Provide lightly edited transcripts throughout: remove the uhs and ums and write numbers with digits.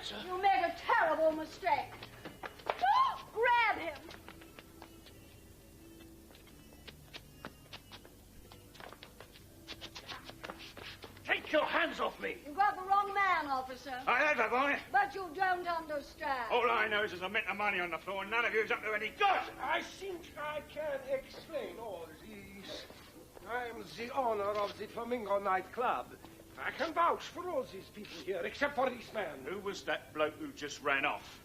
sir. You made a terrible mistake. Grab him. Take your hands off me. You've got the wrong man, officer. I have, have I? But you don't understand. All I know is there's a mint of money on the floor and none of you's up to any good. I think I can explain all this. I am the owner of the Flamingo nightclub. I can vouch for all these people here, except for this man. Who was that bloke who just ran off?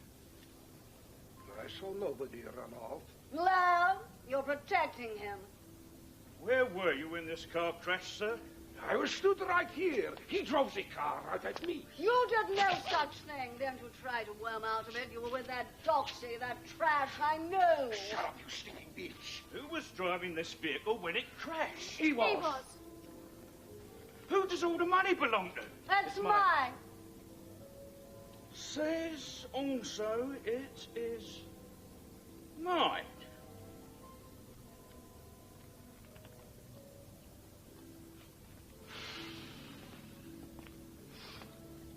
I saw nobody run off. Well, you're protecting him. Where were you when this car crashed, sir? I was stood right here. He drove the car right at me. You did no such thing. Didn't you try to worm out of it? You were with that doxy, that trash, I know. Shut up, you stinking bitch. Who was driving this vehicle when it crashed? He was. He was. Who does all the money belong to? That's mine. Says also it is mine.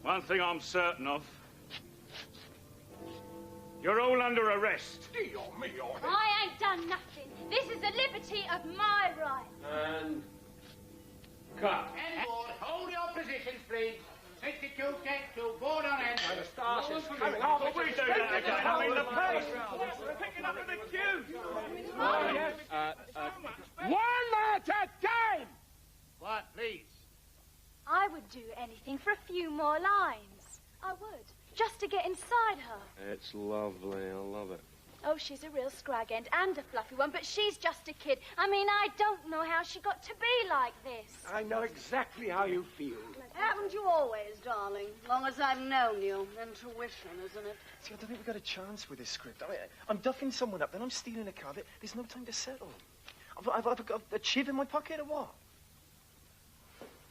One thing I'm certain of. You're all under arrest. Dio mio. I ain't done nothing. This is the liberty of my right. And cut. And board, hold your positions, please. 62, take 2, board on end. Anastasia is coming off. But we do that again. I mean, the police. We're picking up the accused. One at a time! Quiet, please. I would do anything for a few more lines. I would. Just to get inside her. It's lovely. I love it. Oh, she's a real scrag end and a fluffy one, but she's just a kid. I mean, I don't know how she got to be like this. I know exactly how you feel. Haven't you always, darling? Long as I've known you. Intuition, isn't it? See, I don't think we've got a chance with this script. I'm duffing someone up, then I'm stealing a car. There's no time to settle. I've got a chiv in my pocket or what?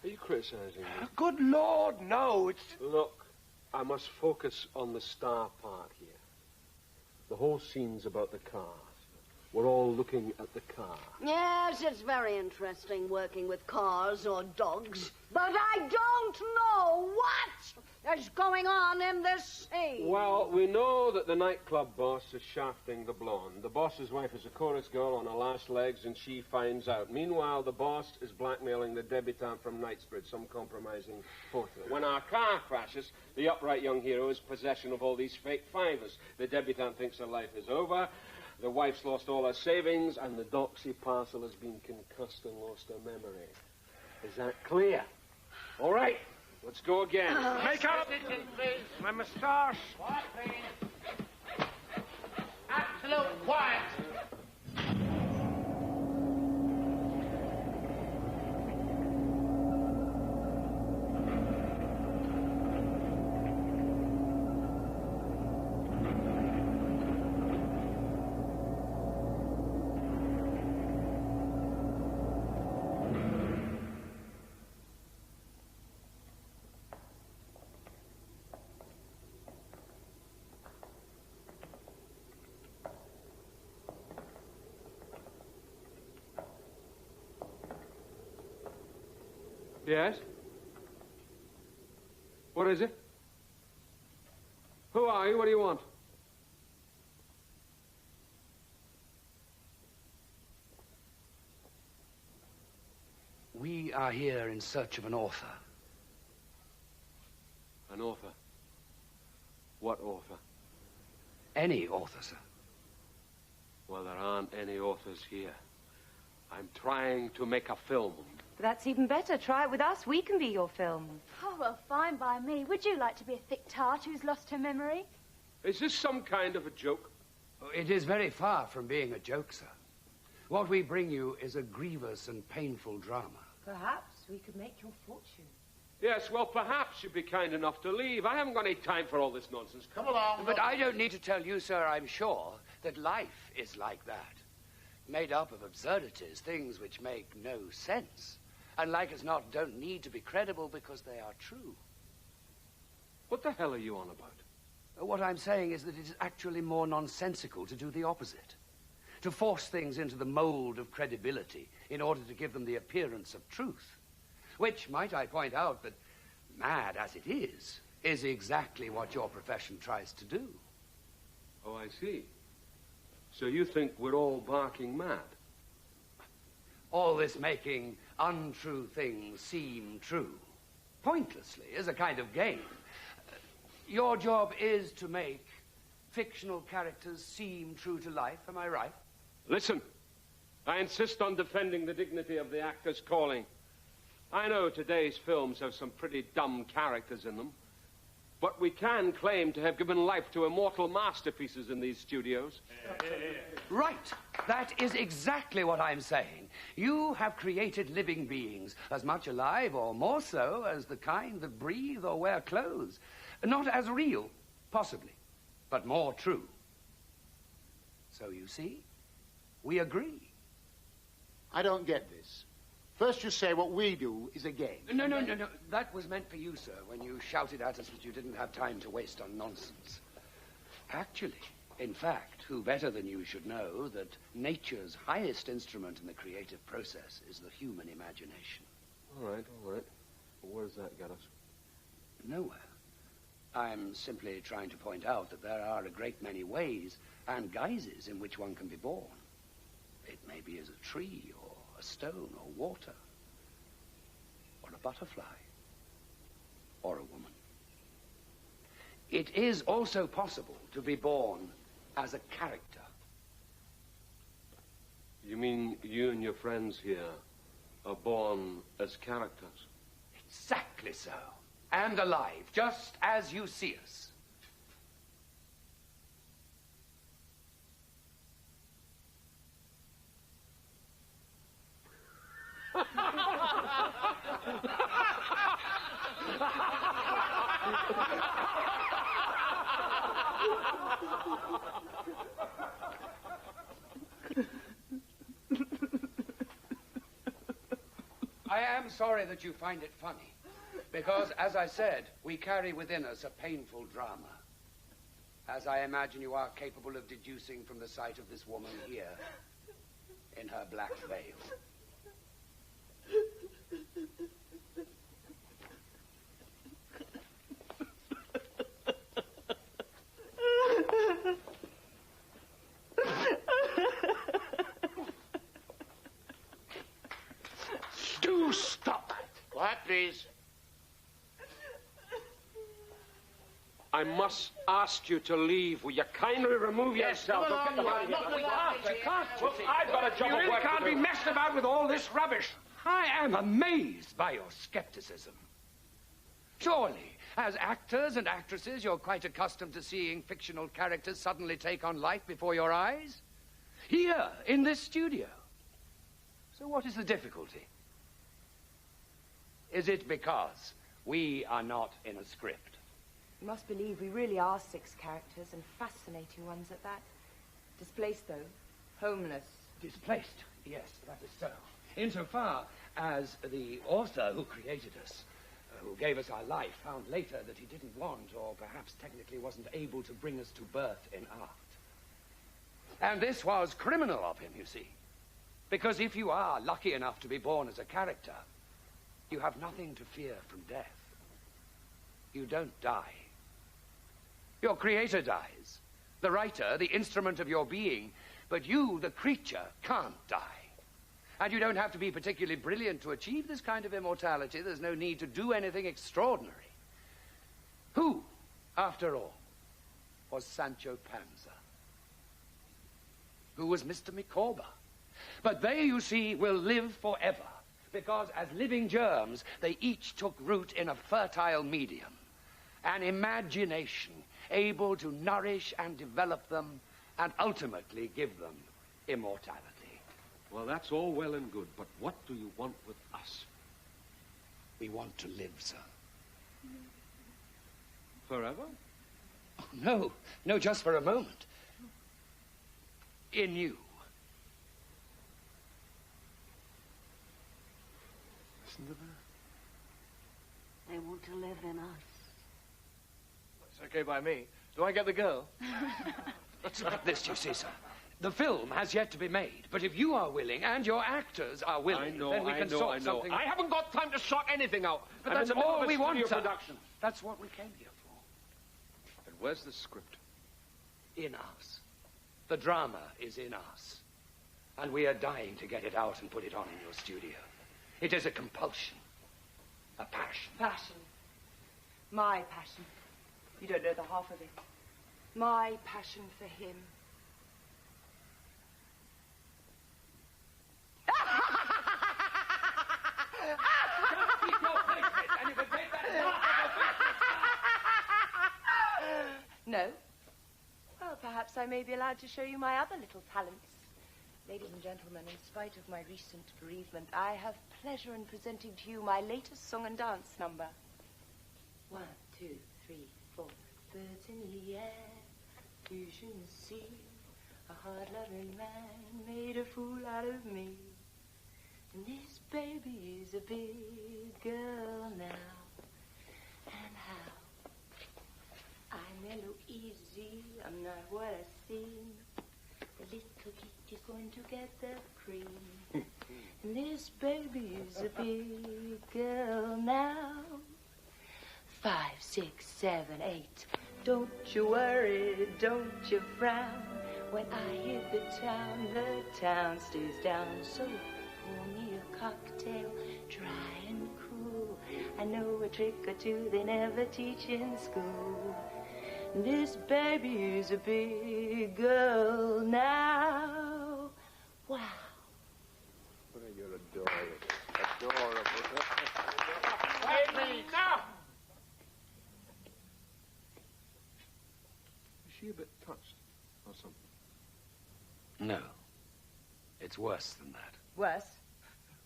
Are you criticising me? Good Lord, no. It's... Look, I must focus on the star part here. The whole scene's about the cars. We're all looking at the car. Yes, it's very interesting working with cars or dogs. But I don't know what is going on in this scene. Well, we know that the nightclub boss is shafting the blonde. The boss's wife is a chorus girl on her last legs, and she finds out. Meanwhile, the boss is blackmailing the debutante from Knightsbridge, some compromising photo. When our car crashes, the upright young hero is possession of all these fake fivers. The debutante thinks her life is over. The wife's lost all her savings, and the doxy parcel has been concussed and lost her memory. Is that clear? All right, let's go again. Make up! Please. My moustache. Quiet, please. Absolute quiet. Yes? What is it? Who are you? What do you want? We are here in search of an author. An author? What author? Any author, sir. Well, there aren't any authors here. I'm trying to make a film. That's even better. Try it with us. We can be your film. Oh, well, fine by me. Would you like to be a thick tart who's lost her memory? Is this some kind of a joke? It is very far from being a joke, sir. What we bring you is a grievous and painful drama. Perhaps we could make your fortune. Yes, well, perhaps you'd be kind enough to leave. I haven't got any time for all this nonsense. Come along. But I don't need to tell you, sir, I'm sure, that life is like that. Made up of absurdities, things which make no sense. And like as not, don't need to be credible because they are true. What the hell are you on about? What I'm saying is that it is actually more nonsensical to do the opposite. To force things into the mold of credibility in order to give them the appearance of truth. Which, might I point out, that mad as it is is exactly what your profession tries to do. Oh, I see. So you think we're all barking mad? All this making untrue things seem true, pointlessly, is a kind of game. Your job is to make fictional characters seem true to life, am I right? Listen, I insist on defending the dignity of the actor's calling. I know today's films have some pretty dumb characters in them, but we can claim to have given life to immortal masterpieces in these studios. Right. That is exactly what I'm saying. You have created living beings, as much alive or more so as the kind that breathe or wear clothes. Not as real, possibly, but more true. So you see, we agree. I don't get this. First you say what we do is a game. No. That was meant for you, sir, when you shouted at us that you didn't have time to waste on nonsense. Actually, in fact, who better than you should know that nature's highest instrument in the creative process is the human imagination? All right. Where does that get us? Nowhere. I'm simply trying to point out that there are a great many ways and guises in which one can be born. It may be as a tree, or a stone, or water, or a butterfly, or a woman. It is also possible to be born as a character. You mean you and your friends here are born as characters? Exactly so. And alive, just as you see us. I am sorry that you find it funny, because, as I said, we carry within us a painful drama, as I imagine you are capable of deducing from the sight of this woman here, in her black veil. Do stop it. Quiet, please. I must ask you to leave. Will you kindly remove yourself? come along, Get them out of here. you can't. Well, I've got a job You of really work can't to be do. messed about with all this rubbish. I am amazed by your skepticism. Surely, as actors and actresses, you're quite accustomed to seeing fictional characters suddenly take on life before your eyes. Here, in this studio. So what is the difficulty? Is it because we are not in a script? You must believe we really are 6 characters, and fascinating ones at that. Displaced, though. Homeless. Displaced, yes, that is so. Insofar as the author who created us, who gave us our life, found later that he didn't want, or perhaps technically wasn't able to bring us to birth in art. And this was criminal of him, you see. Because if you are lucky enough to be born as a character, you have nothing to fear from death. You don't die. Your creator dies. The writer, the instrument of your being, but you, the creature, can't die. And you don't have to be particularly brilliant to achieve this kind of immortality. There's no need to do anything extraordinary. Who, after all, was Sancho Panza? Who was Mr. Micawber? But they, you see, will live forever, because as living germs, they each took root in a fertile medium, an imagination able to nourish and develop them and ultimately give them immortality. Well, that's all well and good, but what do you want with us? We want to live, sir. Forever? Oh, no, just for a moment. In you. Listen to that. They want to live in us. It's okay by me. Do I get the girl? It's like this, you see, sir. The film has yet to be made, but if you are willing and your actors are willing, then we can sort something. I haven't got time to sort anything out. But that's all we want, sir. Production. That's what we came here for. And where's the script? In us. The drama is in us. And we are dying to get it out and put it on in your studio. It is a compulsion. A passion. Passion. My passion. You don't know the half of it. My passion for him. Just keep your place, miss, and you can take that laugh off your face. No? Well, perhaps I may be allowed to show you my other little talents. Ladies and gentlemen, in spite of my recent bereavement, I have pleasure in presenting to you my latest song and dance number. 1, 2, 3, 4. Birds in the air, you shouldn't see. A hard-loving man made a fool out of me. And this baby is a big girl now. And how? I'm mellow easy, I'm not what I seem. The little kid is going to get the cream. And this baby is a big girl now. 5, 6, 7, 8. Don't you worry, don't you frown. When I hit the town stays down. So pour me a cocktail, dry and cool. I know a trick or two they never teach in school. This baby is a big girl now. Wow. Oh, you're adorable. Adorable. Wait, now! Is she a bit touched or something? No. It's worse than that. Worse?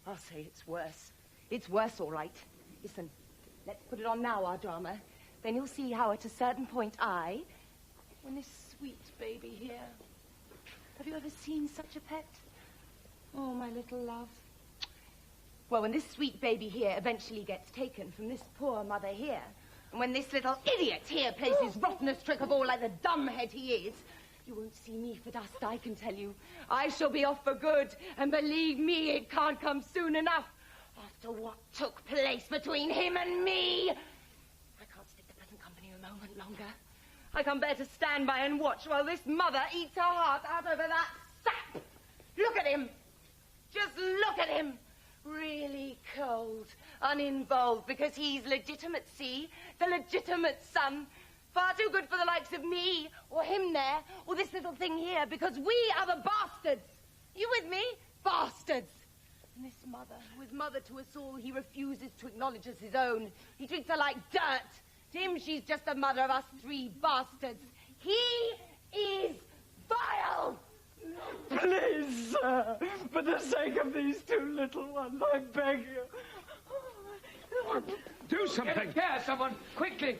I'll say it's worse. It's worse, all right. Listen, let's put it on now, our drama. Then you'll see how at a certain point when this sweet baby here... Have you ever seen such a pet? Oh, my little love. Well, when this sweet baby here eventually gets taken from this poor mother here, and when this little idiot here plays his rottenest trick of all like the dumbhead he is, you won't see me for dust, I can tell you. I shall be off for good, and believe me, it can't come soon enough. After what took place between him and me... I can't stick the present company a moment longer. I can't bear to stand by and watch while this mother eats her heart out over that sap. Look at him. Just look at him. Really cold, uninvolved, because he's legitimate, see? The legitimate son. Far too good for the likes of me, or him there, or this little thing here, because we are the bastards. You with me? Bastards. And this mother, who is mother to us all, he refuses to acknowledge as his own. He treats her like dirt. To him, she's just the mother of us 3 bastards. He is vile. Please, sir, for the sake of these 2 little ones, I beg you. Do something. Yeah, someone, quickly.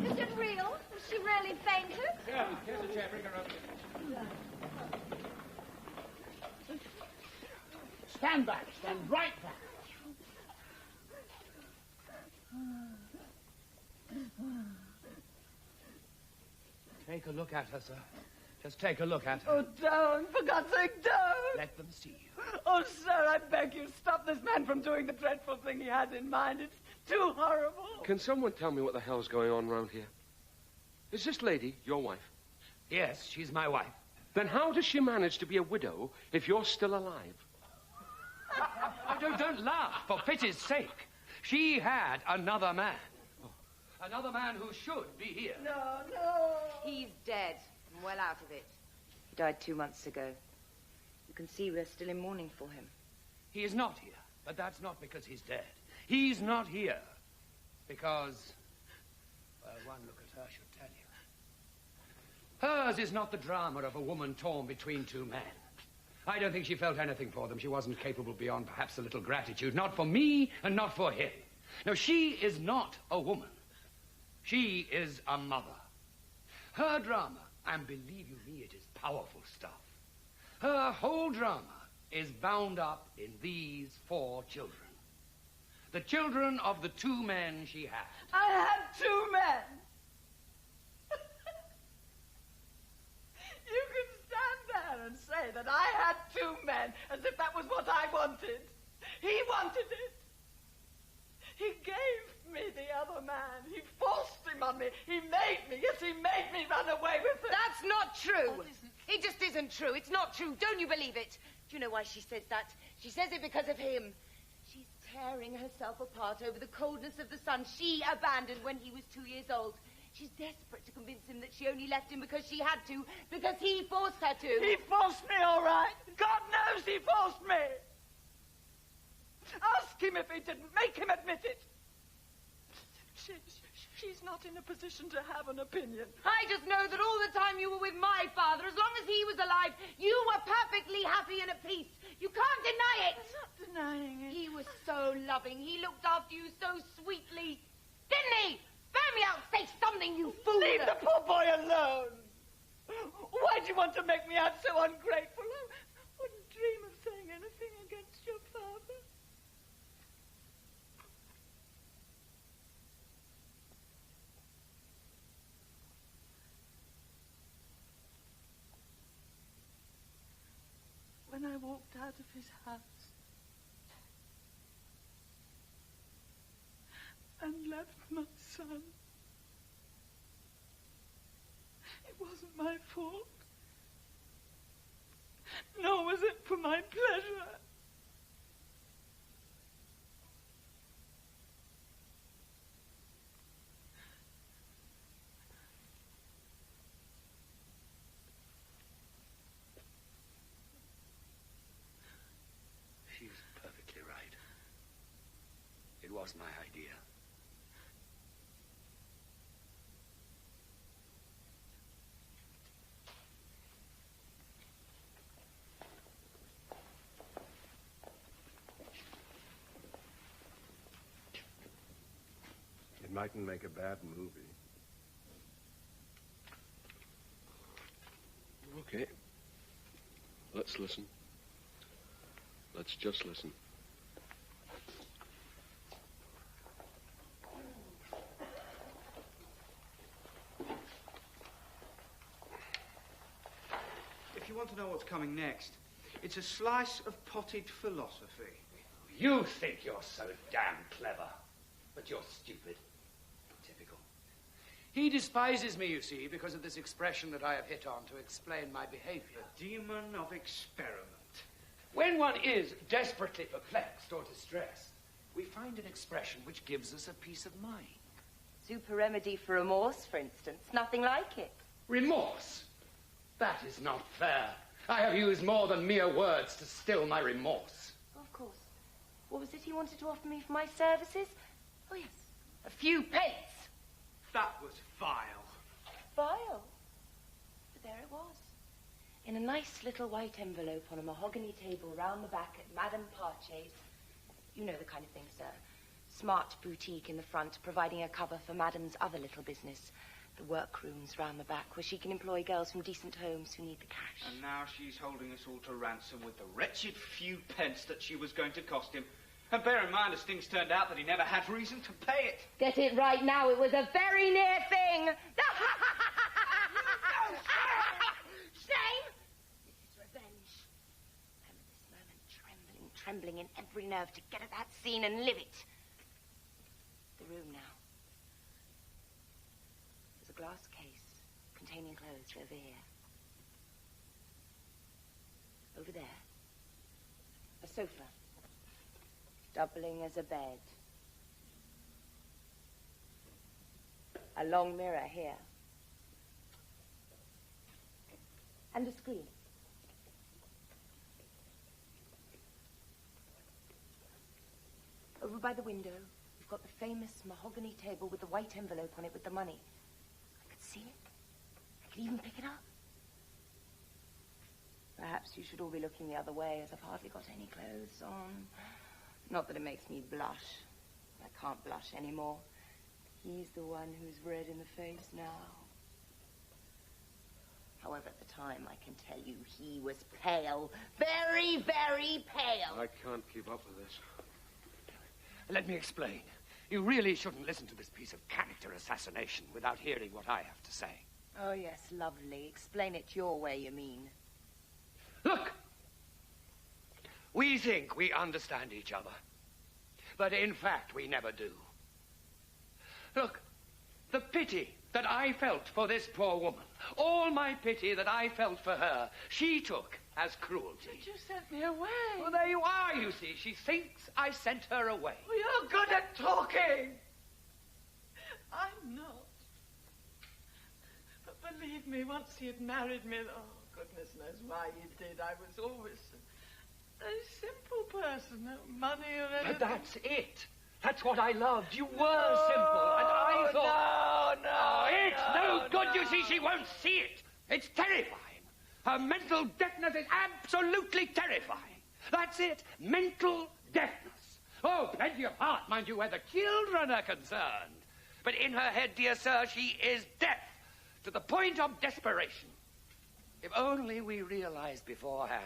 Is it real? Has she really fainted? Yeah, here's a chair. Bring her up. Stand back. Stand right back. Take a look at her, sir. Just take a look at her. Oh, don't. For God's sake, don't. Let them see you. Oh, sir, I beg you, stop this man from doing the dreadful thing he has in mind. It's too horrible. Can someone tell me what the hell's going on round here? Is this lady your wife? Yes, she's my wife. Then how does she manage to be a widow if you're still alive? Oh, don't laugh, for pity's sake. She had another man. Another man who should be here. No. He's dead. I'm well out of it. He died 2 months ago. You can see we're still in mourning for him. He is not here, but that's not because he's dead. He's not here because, well, one look at her should tell you. Hers is not the drama of a woman torn between 2 men. I don't think she felt anything for them. She wasn't capable beyond perhaps a little gratitude, not for me and not for him. No, she is not a woman. She is a mother. Her drama, and believe you me, it is powerful stuff. Her whole drama is bound up in these 4 children. The children of the 2 men she had. I had 2 men. You can stand there and say that I had 2 men as if that was what I wanted. He wanted it. He gave me the other man. He forced him on me. He made me. Yes, he made me run away with him. That's not true. It just isn't true. It's not true. Don't you believe it? Do you know why she says that? She says it because of him. She's tearing herself apart over the coldness of the son she abandoned when he was 2 years old. She's desperate to convince him that she only left him because she had to, because he forced her to. He forced me, all right. God knows he forced me. Ask him if he didn't. Make him admit it. She's not in a position to have an opinion. I just know that all the time you were with my father, as long as he was alive, you were perfectly happy and at peace. You can't deny it. I'm not denying it. He was so loving. He looked after you so sweetly. Didn't he? Bear me out. Say something, you fool. Leave the poor boy alone. Why do you want to make me out so ungrateful? I wouldn't dream of saying anything against your father. When I walked out of his house and left my son, it wasn't my fault, nor was it for my pleasure. She's perfectly right. It was my idea. It mightn't make a bad movie. Okay. Let's listen. Let's just listen. If you want to know what's coming next, it's a slice of potted philosophy. You think you're so damn clever, but you're stupid. Typical. He despises me, you see, because of this expression that I have hit on to explain my behavior. The demon of experiment. When one is desperately perplexed or distressed, we find an expression which gives us a peace of mind. Super remedy for remorse, for instance. Nothing like it. Remorse? That is not fair. I have used more than mere words to still my remorse. Of course. What was it he wanted to offer me for my services? Oh, yes. A few pence. That was vile. Vile? But there it was. In a nice little white envelope on a mahogany table round the back at Madame Parcher's. You know the kind of thing, sir. Smart boutique in the front, providing a cover for Madame's other little business. The workrooms round the back, where she can employ girls from decent homes who need the cash. And now she's holding us all to ransom with the wretched few pence that she was going to cost him. And bear in mind, as things turned out, that he never had reason to pay it. Get it right now. It was a very near thing. Shame! This is revenge. I'm at this moment trembling in every nerve to get at that scene and live it. The room now. There's a glass case containing clothes over here. Over there. A sofa. Doubling as a bed. A long mirror here. And a screen. Over by the window, we've got the famous mahogany table with the white envelope on it with the money. I could see it. I could even pick it up. Perhaps you should all be looking the other way, as I've hardly got any clothes on. Not that it makes me blush. I can't blush anymore. He's the one who's red in the face now. However, at the time, I can tell you, he was pale. Very, very pale. I can't keep up with this. Let me explain. You really shouldn't listen to this piece of character assassination without hearing what I have to say. Oh, yes, lovely. Explain it your way, you mean. Look! We think we understand each other. but in fact we never do. Look, the pity that I felt for this poor woman, all my pity that I felt for her, she took as cruelty. But you sent me away. Well, there you are, you see. She thinks I sent her away. Well, you're good at talking. I'm not. But believe me, once he had married me, oh, goodness knows why he did, I was always a simple person, no money or anything. But that's it. That's what I loved. You were simple, and I thought... It's no good, you see. She won't see it. It's terrifying. Her mental deafness is absolutely terrifying. That's it. Mental deafness. Oh, plenty of heart, mind you, where the children are concerned. But in her head, dear sir, she is deaf to the point of desperation. If only we realized beforehand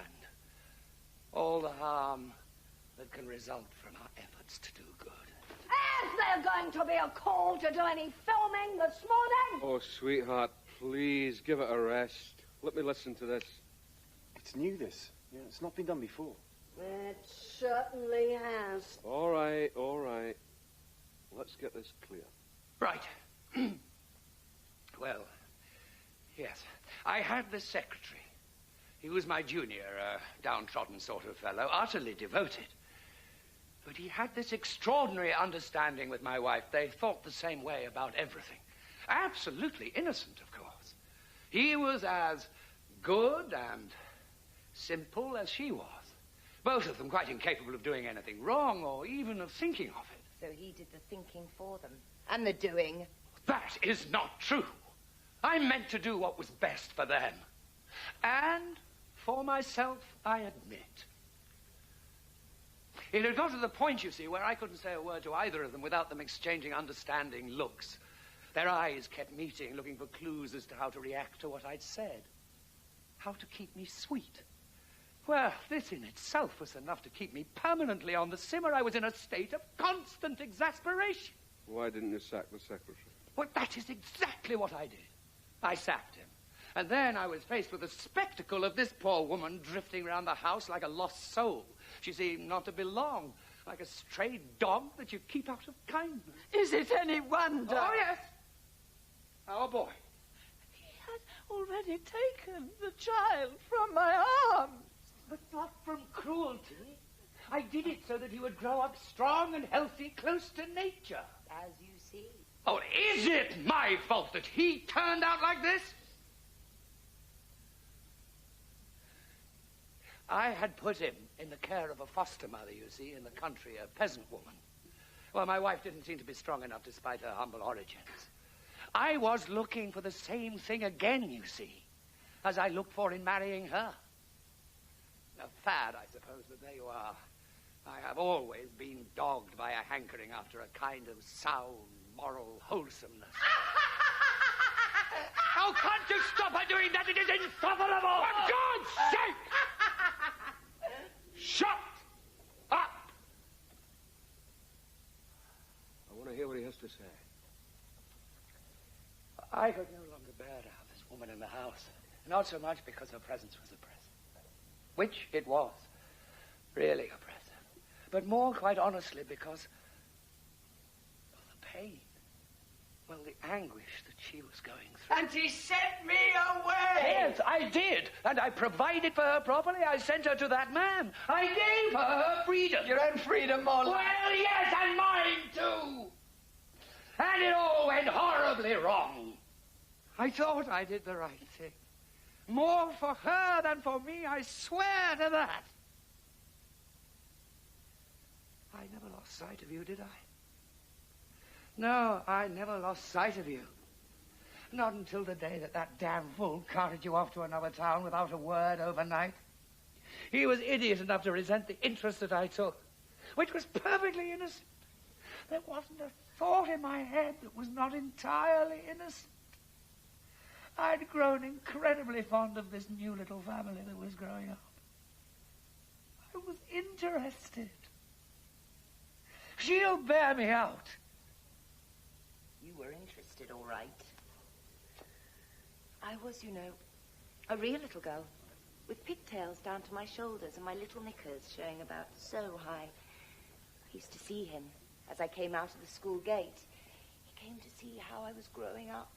all the harm that can result from our efforts to do good. Is there going to be a call to do any filming this morning? Oh, sweetheart, please, give it a rest. Let me listen to this. It's new, this. Yeah, it's not been done before. It certainly has. All right, all right. Let's get this clear. Right. Well, yes. I had this secretary. He was my junior, a downtrodden sort of fellow, utterly devoted. But he had this extraordinary understanding with my wife. They thought the same way about everything. Absolutely innocent, of course. He was as good and simple as she was. Both of them quite incapable of doing anything wrong or even of thinking of it. So he did the thinking for them. And the doing. That is not true. I meant to do what was best for them. And for myself, I admit. It had got to the point, you see, where I couldn't say a word to either of them without them exchanging understanding looks. Their eyes kept meeting, looking for clues as to how to react to what I'd said. How to keep me sweet. Well, this in itself was enough to keep me permanently on the simmer. I was in a state of constant exasperation. Why didn't you sack the secretary? Well, that is exactly what I did. I sacked him. And then I was faced with the spectacle of this poor woman drifting around the house like a lost soul. She seemed not to belong, like a stray dog that you keep out of kindness. Is it any wonder? Oh, yes. Our boy. He had already taken the child from my arms. But not from cruelty. I did it so that he would grow up strong and healthy, close to nature. As you see. Oh, is it my fault that he turned out like this? I had put him in the care of a foster mother, you see, in the country, a peasant woman. Well, my wife didn't seem to be strong enough despite her humble origins. I was looking for the same thing again, you see, as I looked for in marrying her. A fad, I suppose, but there you are. I have always been dogged by a hankering after a kind of sound, moral wholesomeness. How can't you stop her doing that? It is insufferable! For God's sake! Shut up! I want to hear what he has to say. I could no longer bear to have this woman in the house. Not so much because her presence was oppressive, which it was, really oppressive, but more, quite honestly, because of the pain, well, the anguish that she was going through. And he sent me away! Yes, I did, and I provided for her properly. I sent her to that man. I gave her her freedom. Your own freedom, more like. Well, yes, and mine, too. And it all went horribly wrong. I thought I did the right thing. More for her than for me, I swear to that. I never lost sight of you, did I? No, I never lost sight of you. Not until the day that damn fool carted you off to another town without a word overnight. He was idiot enough to resent the interest that I took, which was perfectly innocent. There wasn't a thought in my head that was not entirely innocent. I'd grown incredibly fond of this new little family that was growing up. I was interested. She'll bear me out. You were interested, all right. I was, you know, a real little girl, with pigtails down to my shoulders and my little knickers showing about so high. I used to see him as I came out of the school gate. He came to see how I was growing up.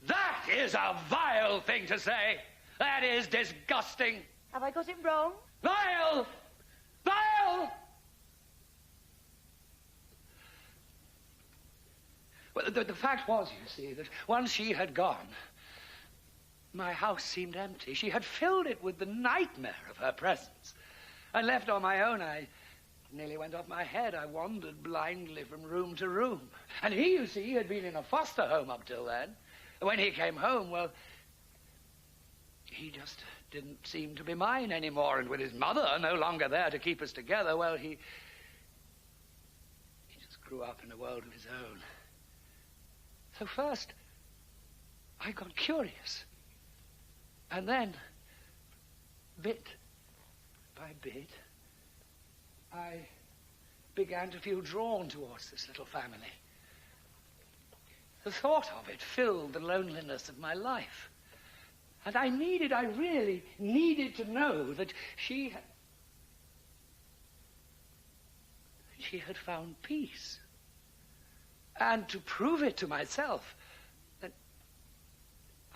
That is a vile thing to say. That is disgusting. Have I got it wrong? Vile! Vile! Well, the fact was, you see, that once she had gone, my house seemed empty. She had filled it with the nightmare of her presence. And left on my own, I nearly went off my head. I wandered blindly from room to room. And he, you see, had been in a foster home up till then. When he came home, well, he just didn't seem to be mine anymore. And with his mother no longer there to keep us together, well, he just grew up in a world of his own. So first, I got curious. And then, bit by bit, I began to feel drawn towards this little family. The thought of it filled the loneliness of my life. And I really needed to know that she had found peace. And to prove it to myself, that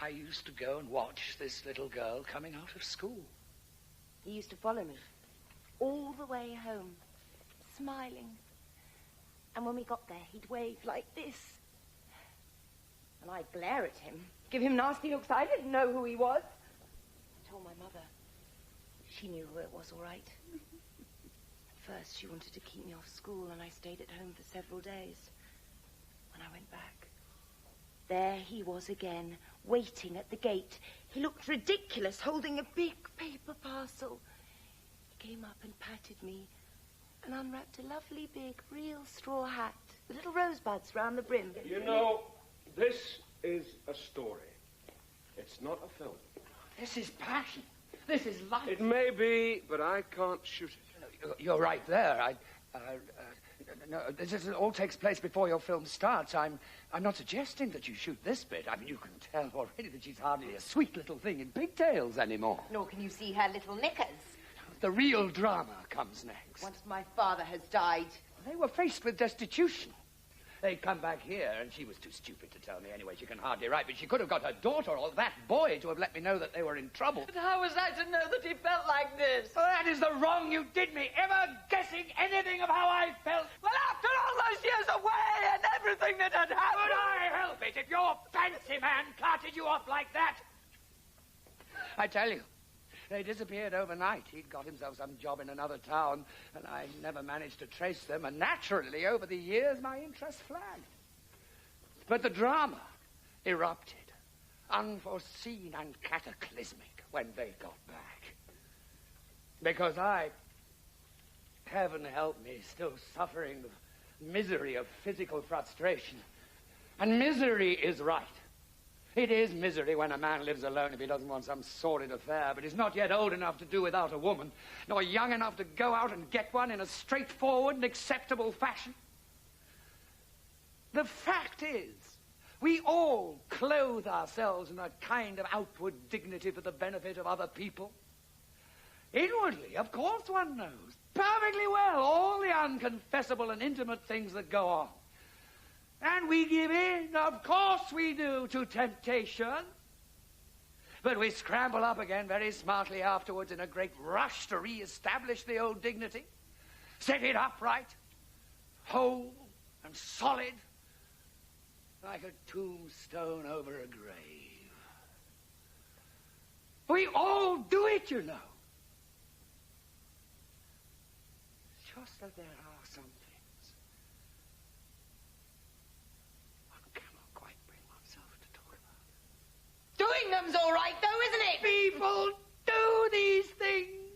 I used to go and watch this little girl coming out of school. He used to follow me all the way home, smiling. And when we got there, he'd wave like this. And I'd glare at him, give him nasty looks. I didn't know who he was. I told my mother. She knew who it was, all right. At first, she wanted to keep me off school, and I stayed at home for several days. When I went back, there he was again, waiting at the gate. He looked ridiculous, holding a big paper parcel. He came up and patted me and unwrapped a lovely big real straw hat with little rosebuds round the brim. You know, this is a story. It's not a film. This is passion. This is life. It may be, but I can't shoot it. You're right there. No, this all takes place before your film starts. I'm not suggesting that you shoot this bit. I mean, you can tell already that she's hardly a sweet little thing in pigtails anymore. Nor can you see her little knickers. The real drama comes next. Once my father has died. They were faced with destitution. They'd come back here, and she was too stupid to tell me anyway. She can hardly write, but she could have got her daughter or that boy to have let me know that they were in trouble. But how was I to know that he felt like this? Oh, that is the wrong you did me, ever guessing anything of how I felt. Well, after all those years away and everything that had happened... Could I help it if your fancy man carted you off like that? I tell you, they disappeared overnight. He'd got himself some job in another town, and I never managed to trace them, and naturally, over the years, my interest flagged. But the drama erupted, unforeseen and cataclysmic, when they got back. Because I, heaven help me, still suffering the misery of physical frustration. And misery is right. It is misery when a man lives alone if he doesn't want some sordid affair, but is not yet old enough to do without a woman, nor young enough to go out and get one in a straightforward and acceptable fashion. The fact is, we all clothe ourselves in a kind of outward dignity for the benefit of other people. Inwardly, of course one knows perfectly well all the unconfessable and intimate things that go on. And we give in, of course we do, to temptation. But we scramble up again very smartly afterwards in a great rush to re-establish the old dignity. Set it upright, whole and solid, like a tombstone over a grave. We all do it, you know. Just that there are some things one cannot quite bring oneself to talk about. Doing them's all right, though, isn't it? People do these things,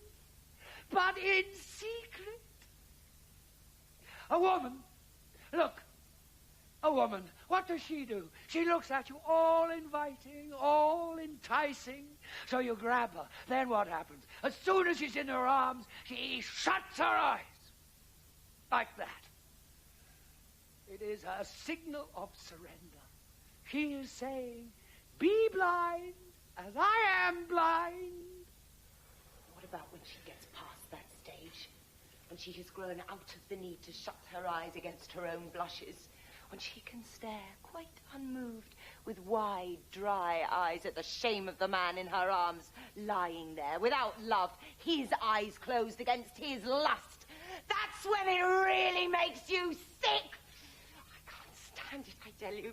but in secret. A woman, look, a woman, what does she do? She looks at you all inviting, all enticing. So you grab her. Then what happens? As soon as she's in her arms, she shuts her eyes. Like that. It is her signal of surrender. She is saying, be blind as I am blind. What about when she gets past that stage? when she has grown out of the need to shut her eyes against her own blushes, when she can stare quite unmoved with wide, dry eyes at the shame of the man in her arms, lying there without love, his eyes closed against his lust. That's when it really makes you sick. I can't stand it, I tell you.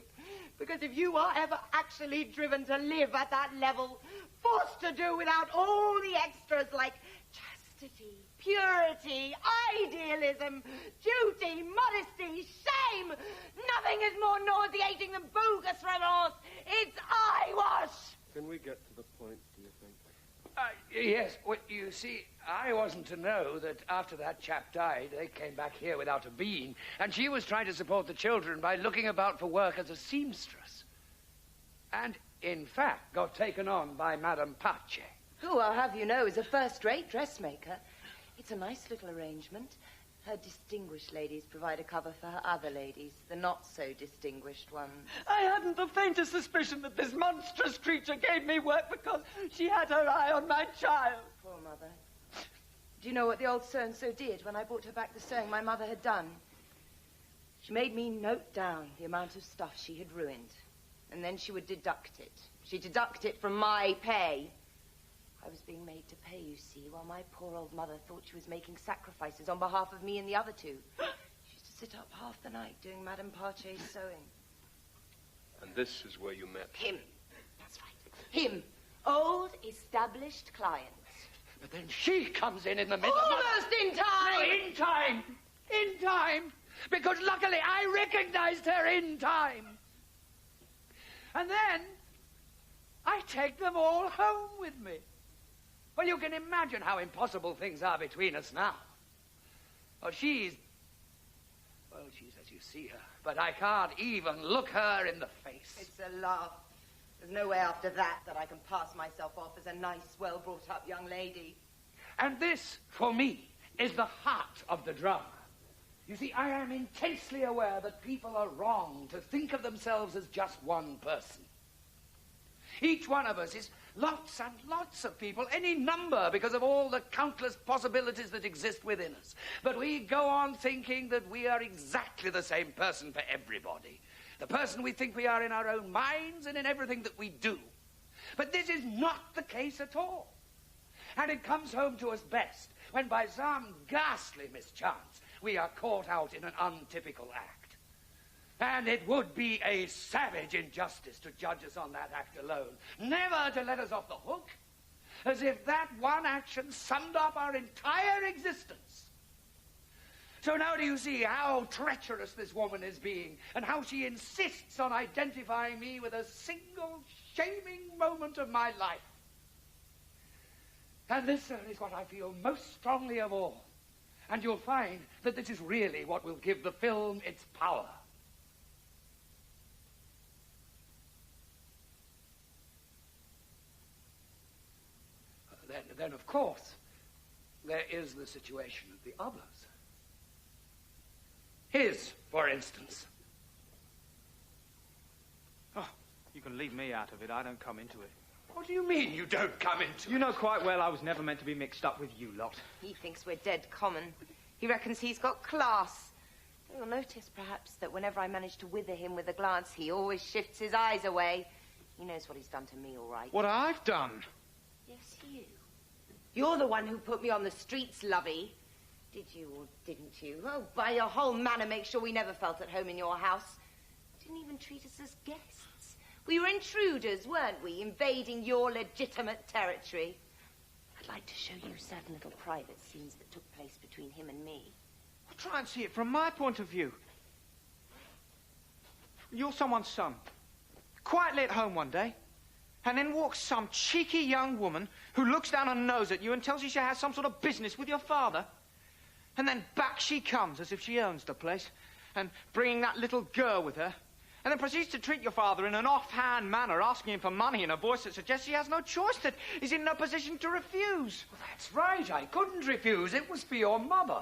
Because if you are ever actually driven to live at that level, forced to do without all the extras like chastity, purity, idealism, duty, modesty, shame, nothing is more nauseating than bogus remorse. It's eyewash. Can we get to the point, do you think? Yes, well, you see, I wasn't to know that after that chap died, they came back here without a bean, and she was trying to support the children by looking about for work as a seamstress. And, in fact, got taken on by Madame Pace. Who, I'll have you know, is a first-rate dressmaker. It's a nice little arrangement. Her distinguished ladies provide a cover for her other ladies, the not-so-distinguished ones. I hadn't the faintest suspicion that this monstrous creature gave me work because she had her eye on my child. Poor mother. Do you know what the old so-and-so did when I brought her back the sewing my mother had done? She made me note down the amount of stuff she had ruined, and then she would deduct it. She'd deduct it from my pay. I was being made to pay, you see, while my poor old mother thought she was making sacrifices on behalf of me and the other two. She used to sit up half the night doing Madame Pace's sewing. And this is where you met? Him. That's right. Him. Old, established clients. But then she comes in the middle. Almost in time! No, in time! In time! Because luckily I recognized her in time. And then I take them all home with me. Well, you can imagine how impossible things are between us now. Oh, she's as you see her, but I can't even look her in the face. It's a laugh. There's no way after that I can pass myself off as a nice, well-brought-up young lady. And this, for me, is the heart of the drama. You see, I am intensely aware that people are wrong to think of themselves as just one person. Each one of us is lots and lots of people, any number, because of all the countless possibilities that exist within us. But we go on thinking that we are exactly the same person for everybody. The person we think we are in our own minds and in everything that we do. But this is not the case at all. And it comes home to us best when by some ghastly mischance we are caught out in an untypical act. And it would be a savage injustice to judge us on that act alone, never to let us off the hook, as if that one action summed up our entire existence. So now do you see how treacherous this woman is being, and how she insists on identifying me with a single shaming moment of my life? And this, sir, is what I feel most strongly of all. And you'll find that this is really what will give the film its power. Then, of course, there is the situation of the others. His, for instance. Oh, you can leave me out of it. I don't come into it. What do you mean you don't come into it? You know quite well I was never meant to be mixed up with you lot. He thinks we're dead common. He reckons he's got class. You'll notice, perhaps, that whenever I manage to wither him with a glance, he always shifts his eyes away. He knows what he's done to me, all right. What I've done? Yes, you. You're the one who put me on the streets, lovey. Did you or didn't you? Oh, by your whole manner, make sure we never felt at home in your house. You didn't even treat us as guests. We were intruders, weren't we, invading your legitimate territory. I'd like to show you certain little private scenes that took place between him and me. Well, try and see it from my point of view. You're someone's son. Quietly at home one day, and then walks some cheeky young woman who looks down her nose at you and tells you she has some sort of business with your father. And then back she comes as if she owns the place, and bringing that little girl with her, and then proceeds to treat your father in an offhand manner, asking him for money in a voice that suggests he has no choice, that he's in no position to refuse. Well, that's right. I couldn't refuse. It was for your mother.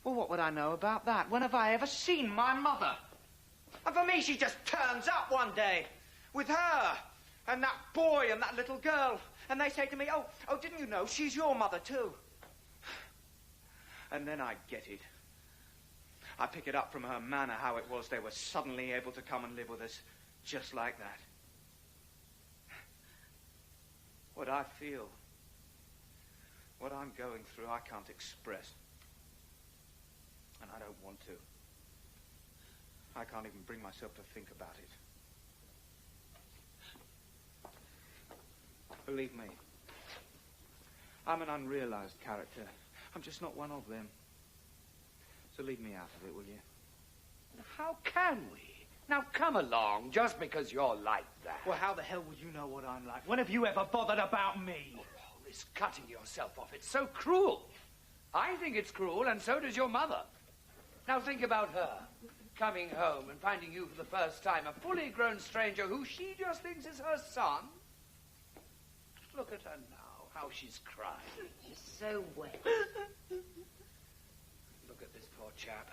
Well, what would I know about that? When have I ever seen my mother? And for me, she just turns up one day with her and that boy and that little girl. And they say to me, oh, didn't you know she's your mother too? And then I get it. I pick it up from her manner how it was they were suddenly able to come and live with us just like that. What I feel, what I'm going through, I can't express. And I don't want to. I can't even bring myself to think about it. Believe me, I'm an unrealized character. I'm just not one of them. So leave me out of it, will you? How can we? Now, come along, just because you're like that. Well, how the hell would you know what I'm like? When have you ever bothered about me? Oh, this cutting yourself off, it's so cruel. I think it's cruel, and so does your mother. Now, think about her. Coming home and finding you for the first time, a fully grown stranger who she just thinks is her son. Look at her now, how she's crying. She's so wet. Look at this poor chap,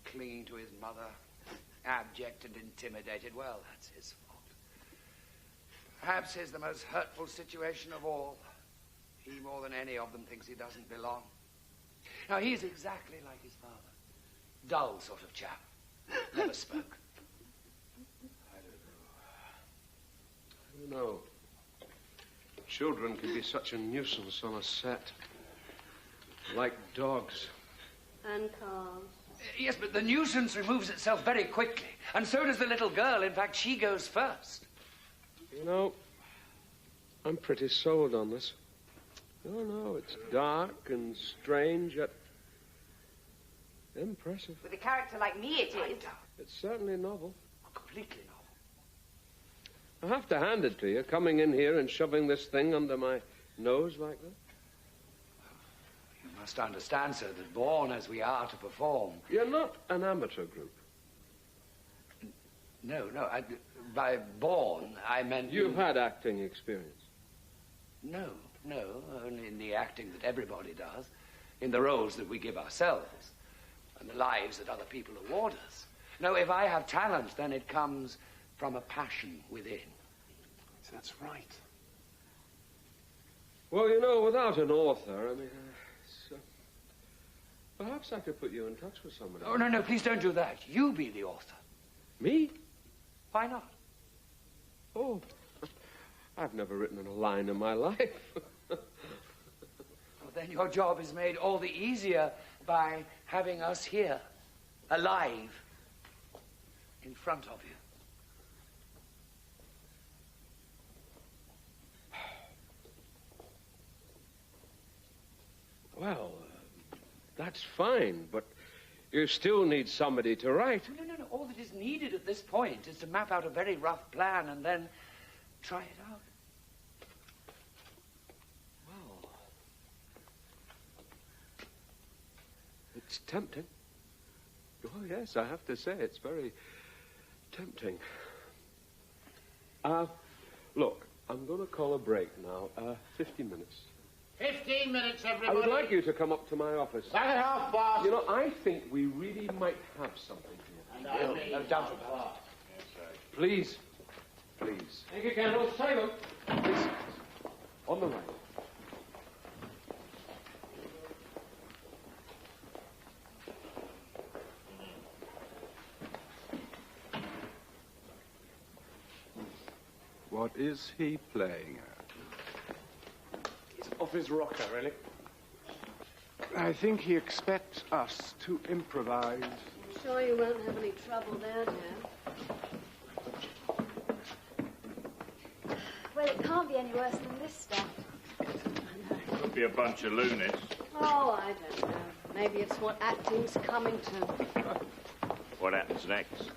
clinging to his mother, abject and intimidated. Well, that's his fault. Perhaps he's the most hurtful situation of all. He, more than any of them, thinks he doesn't belong. Now, he's exactly like his father. Dull sort of chap. Never spoke. I don't know. Children can be such a nuisance on a set. Like dogs. And cars. Yes, but the nuisance removes itself very quickly. And so does the little girl. In fact, she goes first. You know, I'm pretty sold on this. Oh, no, it's dark and strange, yet impressive. With a character like me, it is. It's certainly novel. Completely novel. I have to hand it to you, coming in here and shoving this thing under my nose like that. You must understand, sir, that born as we are to perform... You're not an amateur group. No, by born, I meant... You've had acting experience. No, only in the acting that everybody does, in the roles that we give ourselves, and the lives that other people award us. No, if I have talent, then it comes from a passion within. That's right. Well, you know, without an author, I mean, perhaps I could put you in touch with somebody. Oh, no, please don't do that. You be the author. Me? Why not? Oh, I've never written a line in my life. Well, then your job is made all the easier by having us here, alive, in front of you. Well, that's fine, but you still need somebody to write. No. All that is needed at this point is to map out a very rough plan and then try it out. Well, it's tempting. Oh, yes, I have to say, it's very tempting. Look, I'm going to call a break now. 50 minutes. 15 minutes, everybody. I would like you to come up to my office. Back it off, boss. You know, I think we really might have something here. No doubt about it. Please. Take your candles, Simon. Please. On the right. What is he playing at? He's off his rocker, really. I think he expects us to improvise. I'm sure you won't have any trouble there, dear. Well, it can't be any worse than this stuff. Could be a bunch of loonies. Oh, I don't know. Maybe it's what acting's coming to. What happens next?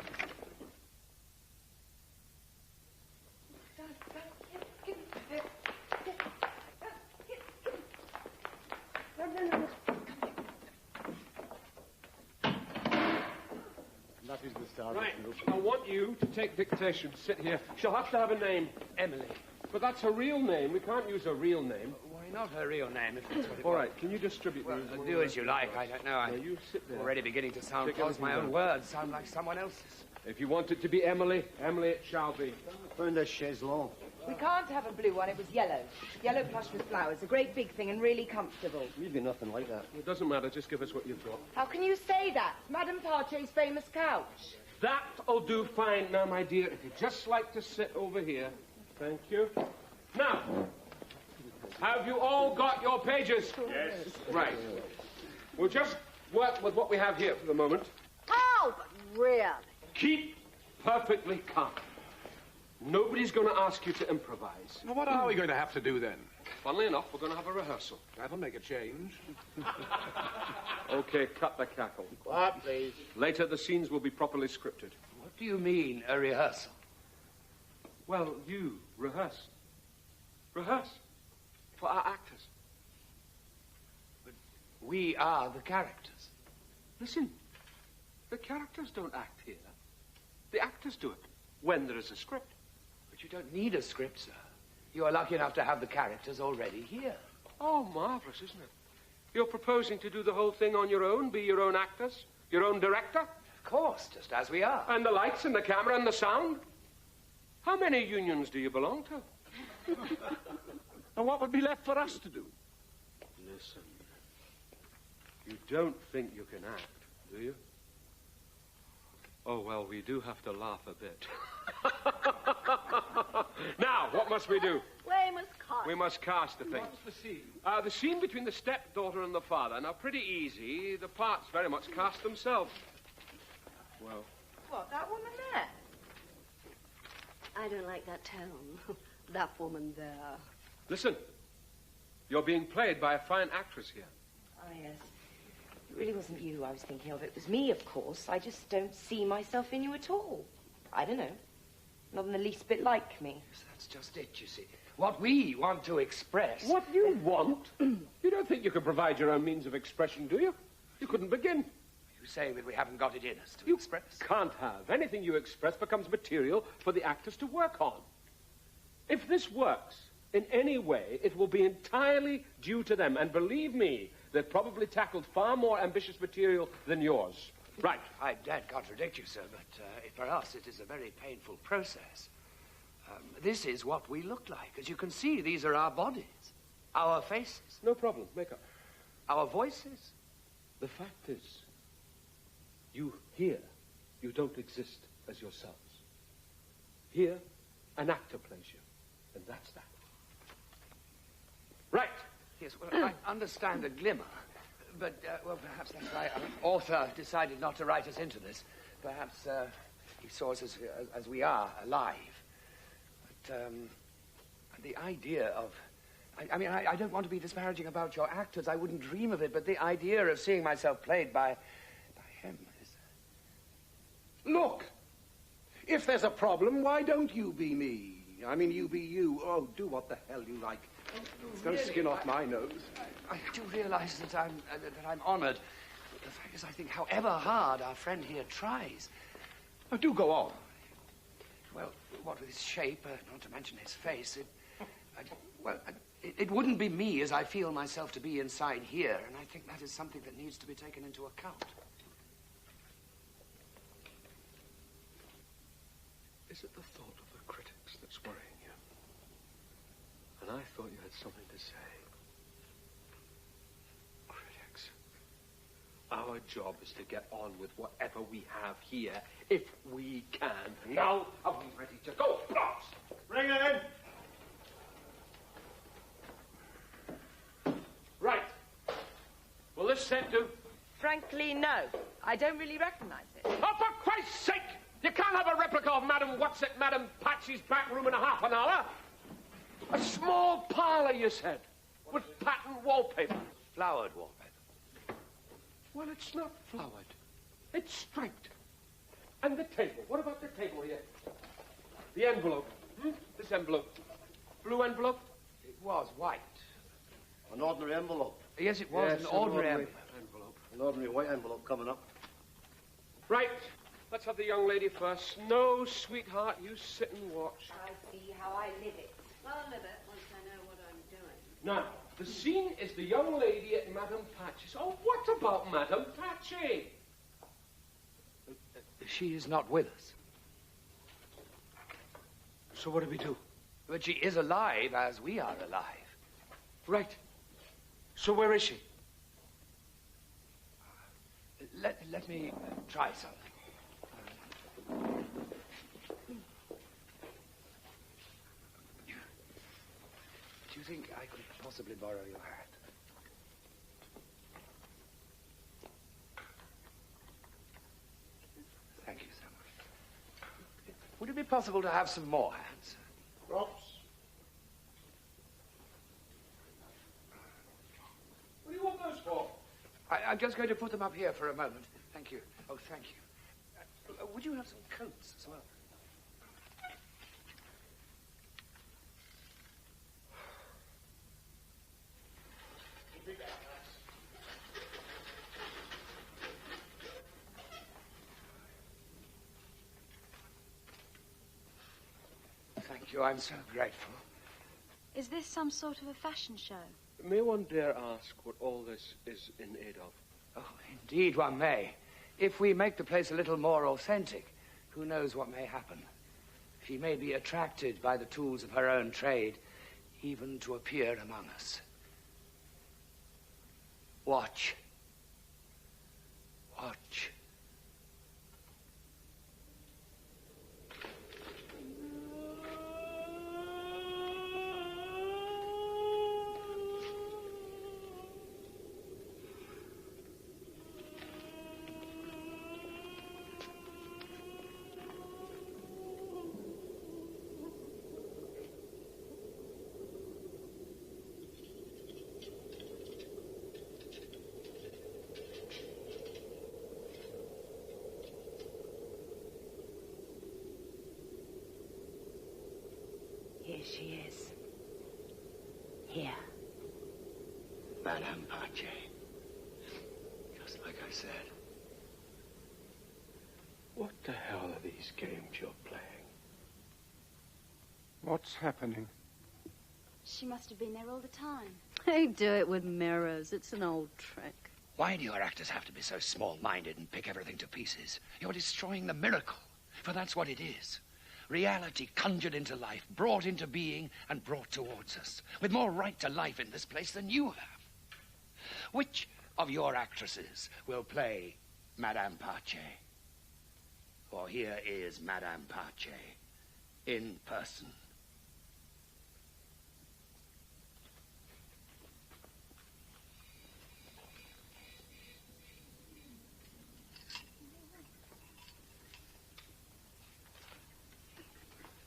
Right, I want you to take dictation. Sit here. She'll have to have a name. Emily. But that's her real name. We can't use her real name. Why not her real name, if that's what it All was? right, can you distribute Well, me? do as you like. I don't know. I'm you sit there. already beginning to sound Take close. My everything own down. words sound like someone else's. If you want it to be Emily, Emily it shall be. Find a chaise longue. We can't have a blue one. It was yellow. Yellow plush with flowers. A great big thing and really comfortable. We've got nothing like that. It doesn't matter. Just give us what you've got. How can you say that? Madame Parche's famous couch. That'll do fine. Now, my dear, if you'd just like to sit over here. Thank you. Now, have you all got your pages? Yes. Right. We'll just work with what we have here for the moment. Oh, but really? Keep perfectly calm. Nobody's going to ask you to improvise. Well, what are we going to have to do then? Funnily enough, we're going to have a rehearsal. That'll make a change. Okay, cut the cackle. Quiet, please. Later, the scenes will be properly scripted. What do you mean, a rehearsal? Well, you rehearse. Rehearse. For our actors. But we are the characters. Listen, the characters don't act here. The actors do it when there is a script. But you don't need a script, sir. You are lucky enough to have the characters already here. Oh, marvelous, isn't it? You're proposing to do the whole thing on your own, be your own actors, your own director? Of course, just as we are. And the lights and the camera and the sound? How many unions do you belong to? And what would be left for us to do? Listen, you don't think you can act, do you? Oh, well, we do have to laugh a bit. Now, what must we do? We must cast. We must cast the thing. What's the scene? The scene between the stepdaughter and the father. Now, pretty easy. The parts very much cast themselves. Well. What, that woman there? I don't like that tone. That woman there. Listen. You're being played by a fine actress here. Oh, yes. It really wasn't you I was thinking of. It was me, of course. I just don't see myself in you at all. I don't know. Not in the least bit like me. Yes, that's just it, you see. What we want to express... What you want? You don't think you can provide your own means of expression, do you? You couldn't begin. You saying that we haven't got it in us to express? Can't have. Anything you express becomes material for the actors to work on. If this works in any way, it will be entirely due to them. And believe me, they've probably tackled far more ambitious material than yours. Right. I daren't contradict you, sir, but for us it is a very painful process. This is what we look like. As you can see, these are our bodies, our faces. No problem. Make up. Our voices. The fact is, you here, you don't exist as yourselves. Here, an actor plays you, and that's that. Right. Yes, well, I understand a glimmer, but, well, perhaps that's why our author decided not to write us into this. Perhaps he saw us as we are, alive. But the idea of... I mean, I don't want to be disparaging about your actors. I wouldn't dream of it, but the idea of seeing myself played by him is... Look, if there's a problem, why don't you be me? I mean, you be you. Oh, do what the hell you like. Don't skin off my nose. I do realize that I'm honored. The fact is, I think however hard our friend here tries... Oh, do go on. Well, what with his shape, not to mention his face, it wouldn't be me as I feel myself to be inside here, and I think that is something that needs to be taken into account. Is it the thought of the critics that's worrying you? And I thought you had something to say. Critics. Our job is to get on with whatever we have here, if we can. Now, are we ready to go? Blocks! Bring it in. Right. Will this set do? Frankly, no. I don't really recognize it. Oh, for Christ's sake! You can't have a replica of Madam Madam Patsy's back room in a half an hour. A small parlour, you said, with patterned wallpaper. Flowered wallpaper. Well, it's not flowered. It's striped. And the table. What about the table here? The envelope. This envelope. Blue envelope? It was white. An ordinary envelope. Yes, it was an ordinary envelope. An ordinary white envelope coming up. Right. Let's have the young lady first. No, sweetheart, you sit and watch. I see how I live it. I'll live it once I know what I'm doing. Now, the scene is the young lady at Madame Patsy's. Oh, what about Madame Patsy? She is not with us. So what do we do? But she is alive as we are alive. Right. So where is she? Let me try something. Do you think I could possibly borrow your hat? Thank you so much. Would it be possible to have some more hats? Props. What do you want those for? I'm just going to put them up here for a moment. Thank you. Oh, thank you. Would you have some coats as well? Thank you. I'm so grateful. Is this some sort of a fashion show? May one dare ask what all this is in aid of? Oh, indeed one may. If we make the place a little more authentic, who knows what may happen. She may be attracted by the tools of her own trade, even to appear among us. Watch. Watch. Here she is. Here. Madame Pache. Just like I said. What the hell are these games you're playing? What's happening? She must have been there all the time. They do it with mirrors. It's an old trick. Why do your actors have to be so small-minded and pick everything to pieces? You're destroying the miracle, for that's what it is. Reality conjured into life, brought into being, and brought towards us, with more right to life in this place than you have. Which of your actresses will play Madame Pache? For here is Madame Pache, in person.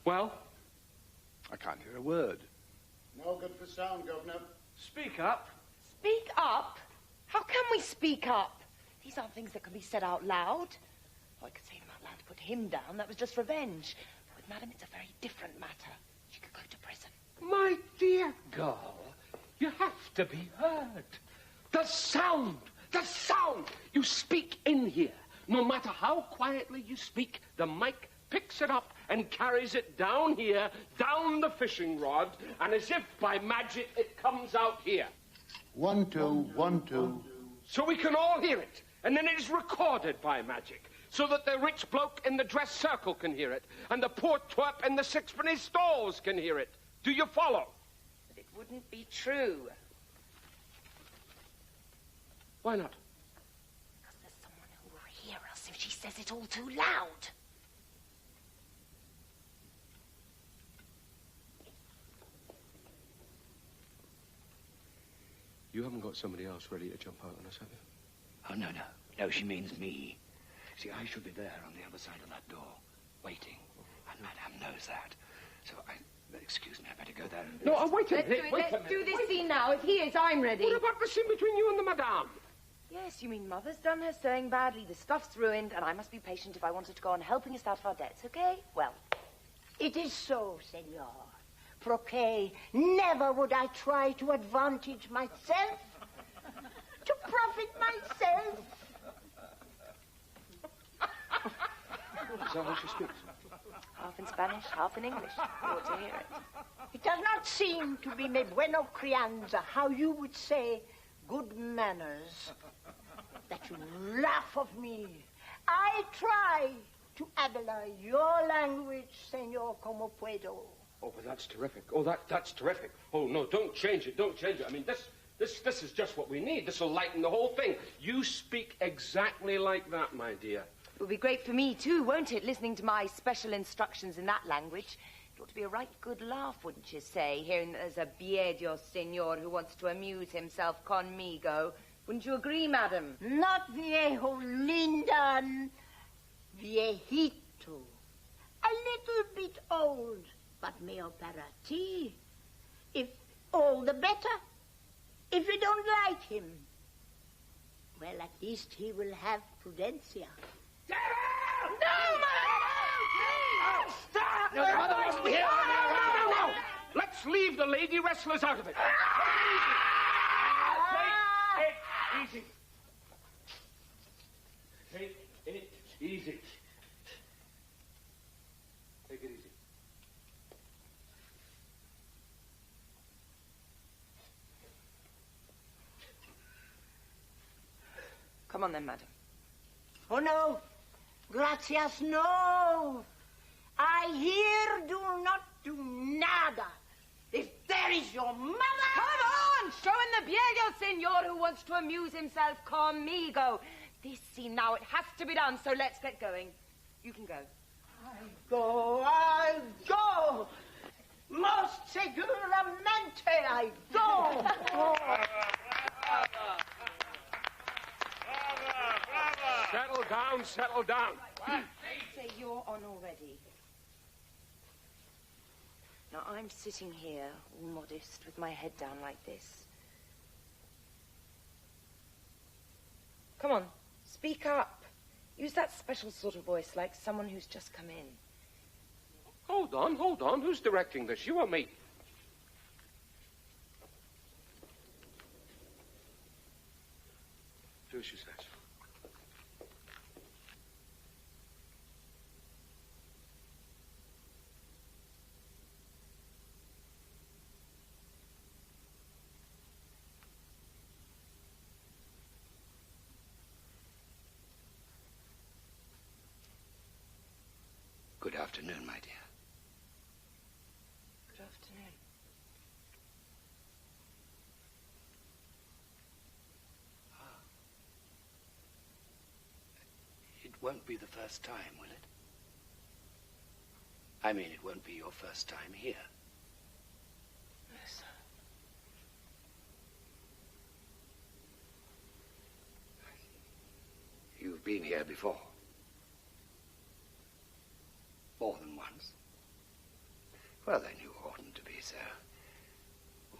Well, I can't hear a word. No good for sound, Governor. Speak up. Speak up? How can we speak up? These aren't things that can be said out loud. Oh, I could say them out loud to put him down. That was just revenge. With Madam, it's a very different matter. She could go to prison. My dear girl, you have to be heard. The sound! The sound! You speak in here. No matter how quietly you speak, the mic picks it up and carries it down here, down the fishing rod, and as if by magic it comes out here. 1, 2, 1, 2. So we can all hear it, and then it is recorded by magic, so that the rich bloke in the dress circle can hear it, and the poor twerp in the sixpenny stalls can hear it. Do you follow? But it wouldn't be true. Why not? Because there's someone who will hear us if she says it all too loud. You haven't got somebody else ready to jump out on us, have you? Oh, no, no. No, she means me. See, I should be there on the other side of that door, waiting. And Madame knows that. So excuse me, I better go there. No, wait a minute. Let's do this scene now. If he is, I'm ready. What about the scene between you and the Madame? Yes, you mean Mother's done her sewing badly, the stuff's ruined, and I must be patient if I want her to go on helping us out of our debts, okay? Well. It is so, senor. Proque, never would I try to advantage myself, to profit myself. Is that how she speaks? Half in Spanish, half in English. You ought to hear it. It does not seem to be me bueno crianza, how you would say good manners, that you laugh of me. I try to habla your language, senor, como puedo. Oh, but that's terrific. Oh, that's terrific. Oh, no, don't change it. Don't change it. I mean, this is just what we need. This will lighten the whole thing. You speak exactly like that, my dear. It will be great for me, too, won't it, listening to my special instructions in that language? It ought to be a right good laugh, wouldn't you say, hearing that there's a viejo senor who wants to amuse himself conmigo. Wouldn't you agree, madam? Not viejo, Linda. Viejito. A little bit old, but mio para ti. If all the better. If you don't like him, well, at least he will have prudencia. No, stop! No. Let's leave the lady wrestlers out of it. Take it easy. Take it easy. Take it easy. Come on then, madam. Oh, no. Gracias, no. I here do not do nada. If there is your mother... Come on! Show in the viejo senor who wants to amuse himself conmigo. This scene now, it has to be done, so let's get going. You can go. I'll go. Most seguramente I go. Settle down. Say you're on already. Now, I'm sitting here, all modest, with my head down like this. Come on, speak up. Use that special sort of voice, like someone who's just come in. Hold on. Who's directing this, you or me? Do as she says. Good afternoon, my dear. Good afternoon. It won't be the first time, will it? I mean, it won't be your first time here. Yes. You've been here before. More than once. Well, then you oughtn't to be so.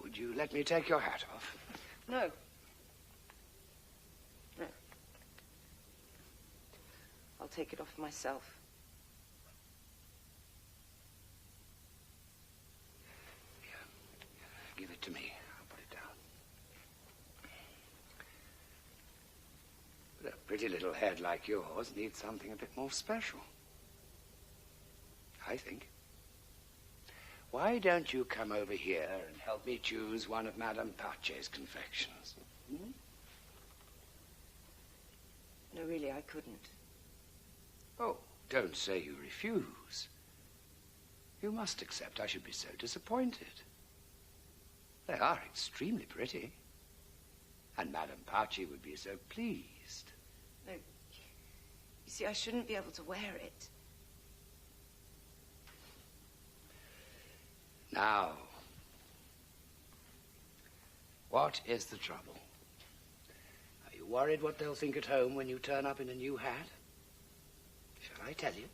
Would you let me take your hat off? No. No. I'll take it off myself. Give it to me. I'll put it down. But a pretty little head like yours needs something a bit more special. I think. Why don't you come over here and help me choose one of Madame Pache's confections? Hmm? No, really, I couldn't. Oh, don't say you refuse. You must accept I should be so disappointed. They are extremely pretty. And Madame Pache would be so pleased. No, you see, I shouldn't be able to wear it. Now, what is the trouble? Are you worried what they'll think at home when you turn up in a new hat? Shall I tell you?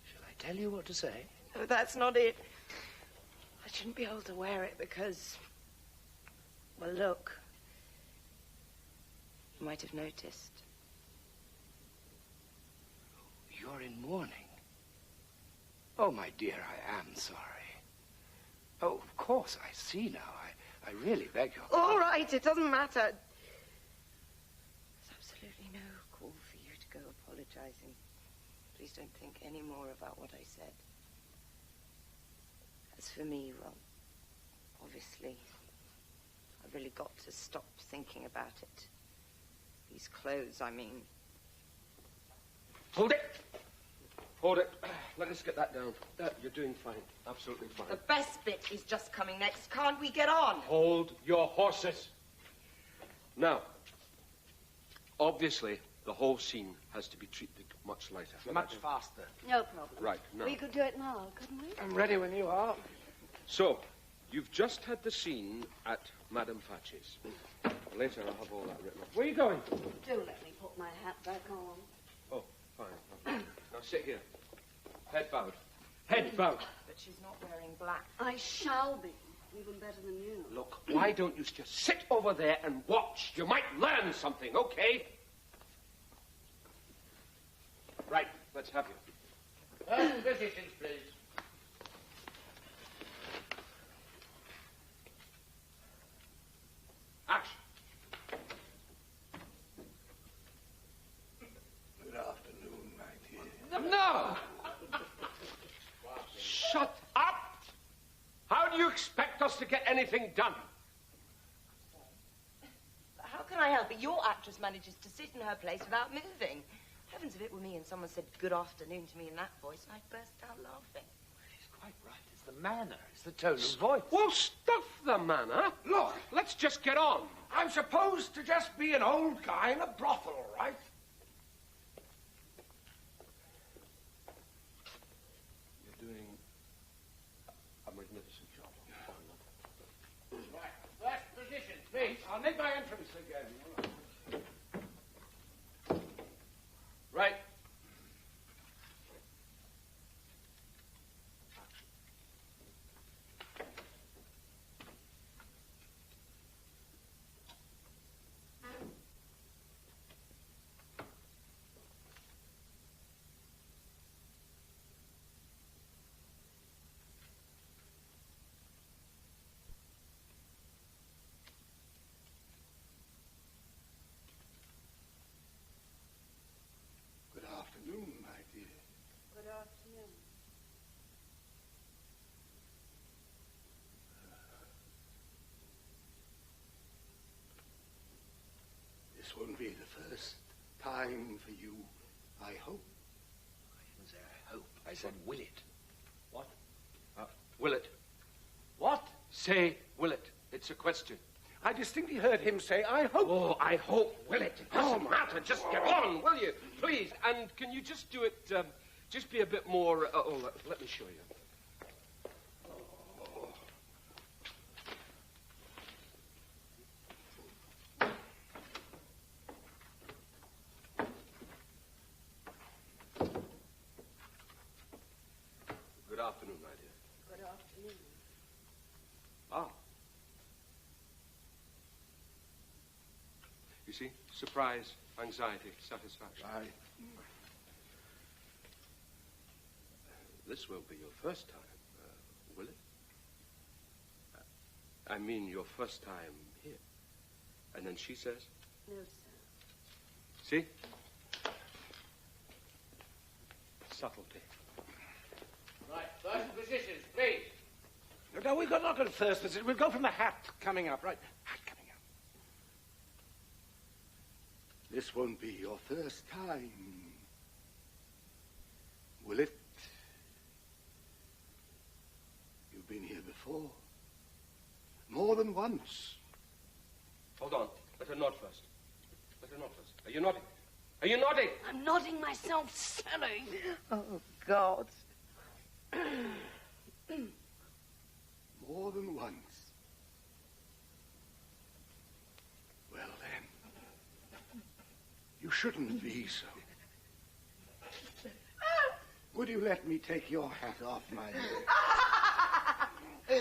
Shall I tell you what to say? No, that's not it. I shouldn't be able to wear it because... Well, look. You might have noticed. You're in mourning. Oh, my dear, I am sorry. Oh, of course, I see now. I really beg your pardon. All right, it doesn't matter. There's absolutely no call for you to go apologizing. Please don't think any more about what I said. As for me, well, obviously, I've really got to stop thinking about it. These clothes, I mean. Hold it! Hold it. Let us get that down. You're doing fine. Absolutely fine. The best bit is just coming next. Can't we get on? Hold your horses. Now, obviously, the whole scene has to be treated much lighter. Much faster. No problem. Right, now. We could do it now, couldn't we? I'm ready when you are. So, you've just had the scene at Madame Fatch's. Later, I'll have all that written up. Where are you going? Do let me put my hat back on. Oh, fine. Now, sit here. Head bowed. Head bowed. But she's not wearing black. I shall be. Even better than you. Look, why don't you just sit over there and watch? You might learn something, okay? Right, let's have you. First positions, please. Action. Good afternoon, my dear. No! Shut up! How do you expect us to get anything done? How can I help it? Your actress manages to sit in her place without moving. Heavens, if it were me and someone said good afternoon to me in that voice, I'd burst out laughing. He's quite right. It's the manner. It's the tone of voice. Well, stuff the manner. Look, let's just get on. I'm supposed to just be an old guy in a brothel, right? You're doing a magnificent job. Right, first position, please. I'll make my entrance again. Right. Good afternoon, my dear. Good afternoon. This won't be the first time for you, I hope. I didn't say I hope. I said will it. What? Will it? What? Say, will it? It's a question. I distinctly heard him say, I hope. Oh, I hope. Will it? It doesn't matter. Just get on, will you? Please. And can you just do it, just be a bit more... let me show you. Good afternoon, my dear. Good afternoon. Ah. You see? Surprise, anxiety, satisfaction. Right. This won't be your first time, will it? I mean, your first time here. And then she says? No, sir. See? Subtlety. Right, first positions, please. No, we've got not go to first position. We'll go from the hat coming up, right? Hat coming up. This won't be your first time, will it? You've been here before. More than once. Hold on. Let her nod first. Let her nod first. Are you nodding? Are you nodding? I'm nodding myself silly. Oh, God. More than once. Well, then. You shouldn't be so. Would you let me take your hat off my head? Damn!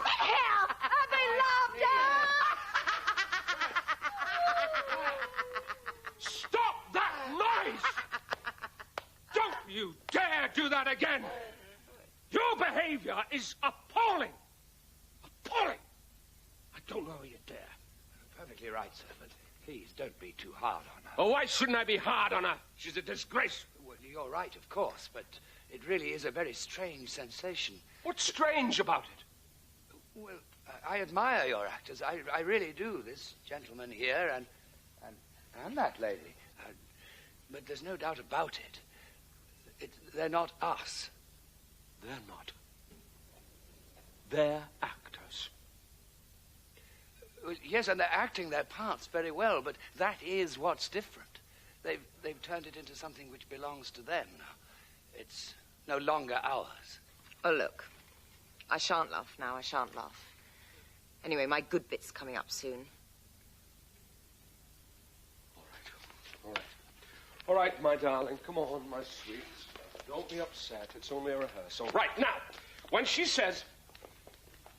Hell! I've been loved out! Stop that noise! Don't you dare do that again! Your behavior is appalling! Appalling! I don't know how you dare. Perfectly right, sir, but please don't be too hard on her. Oh, why shouldn't I be hard on her? She's a disgrace. Well, you're right, of course, but it really is a very strange sensation. What's strange about it? Well, I admire your actors. I really do. This gentleman here and that lady. But there's no doubt about it. They're not us. They're not. They're actors. Yes, and they're acting their parts very well, but that is what's different. They've turned it into something which belongs to them now. It's no longer ours. Oh, look. I shan't laugh now. I shan't laugh. Anyway, my good bit's coming up soon. All right, my darling. Come on, my sweet. Don't be upset. It's only a rehearsal. Right, now, when she says,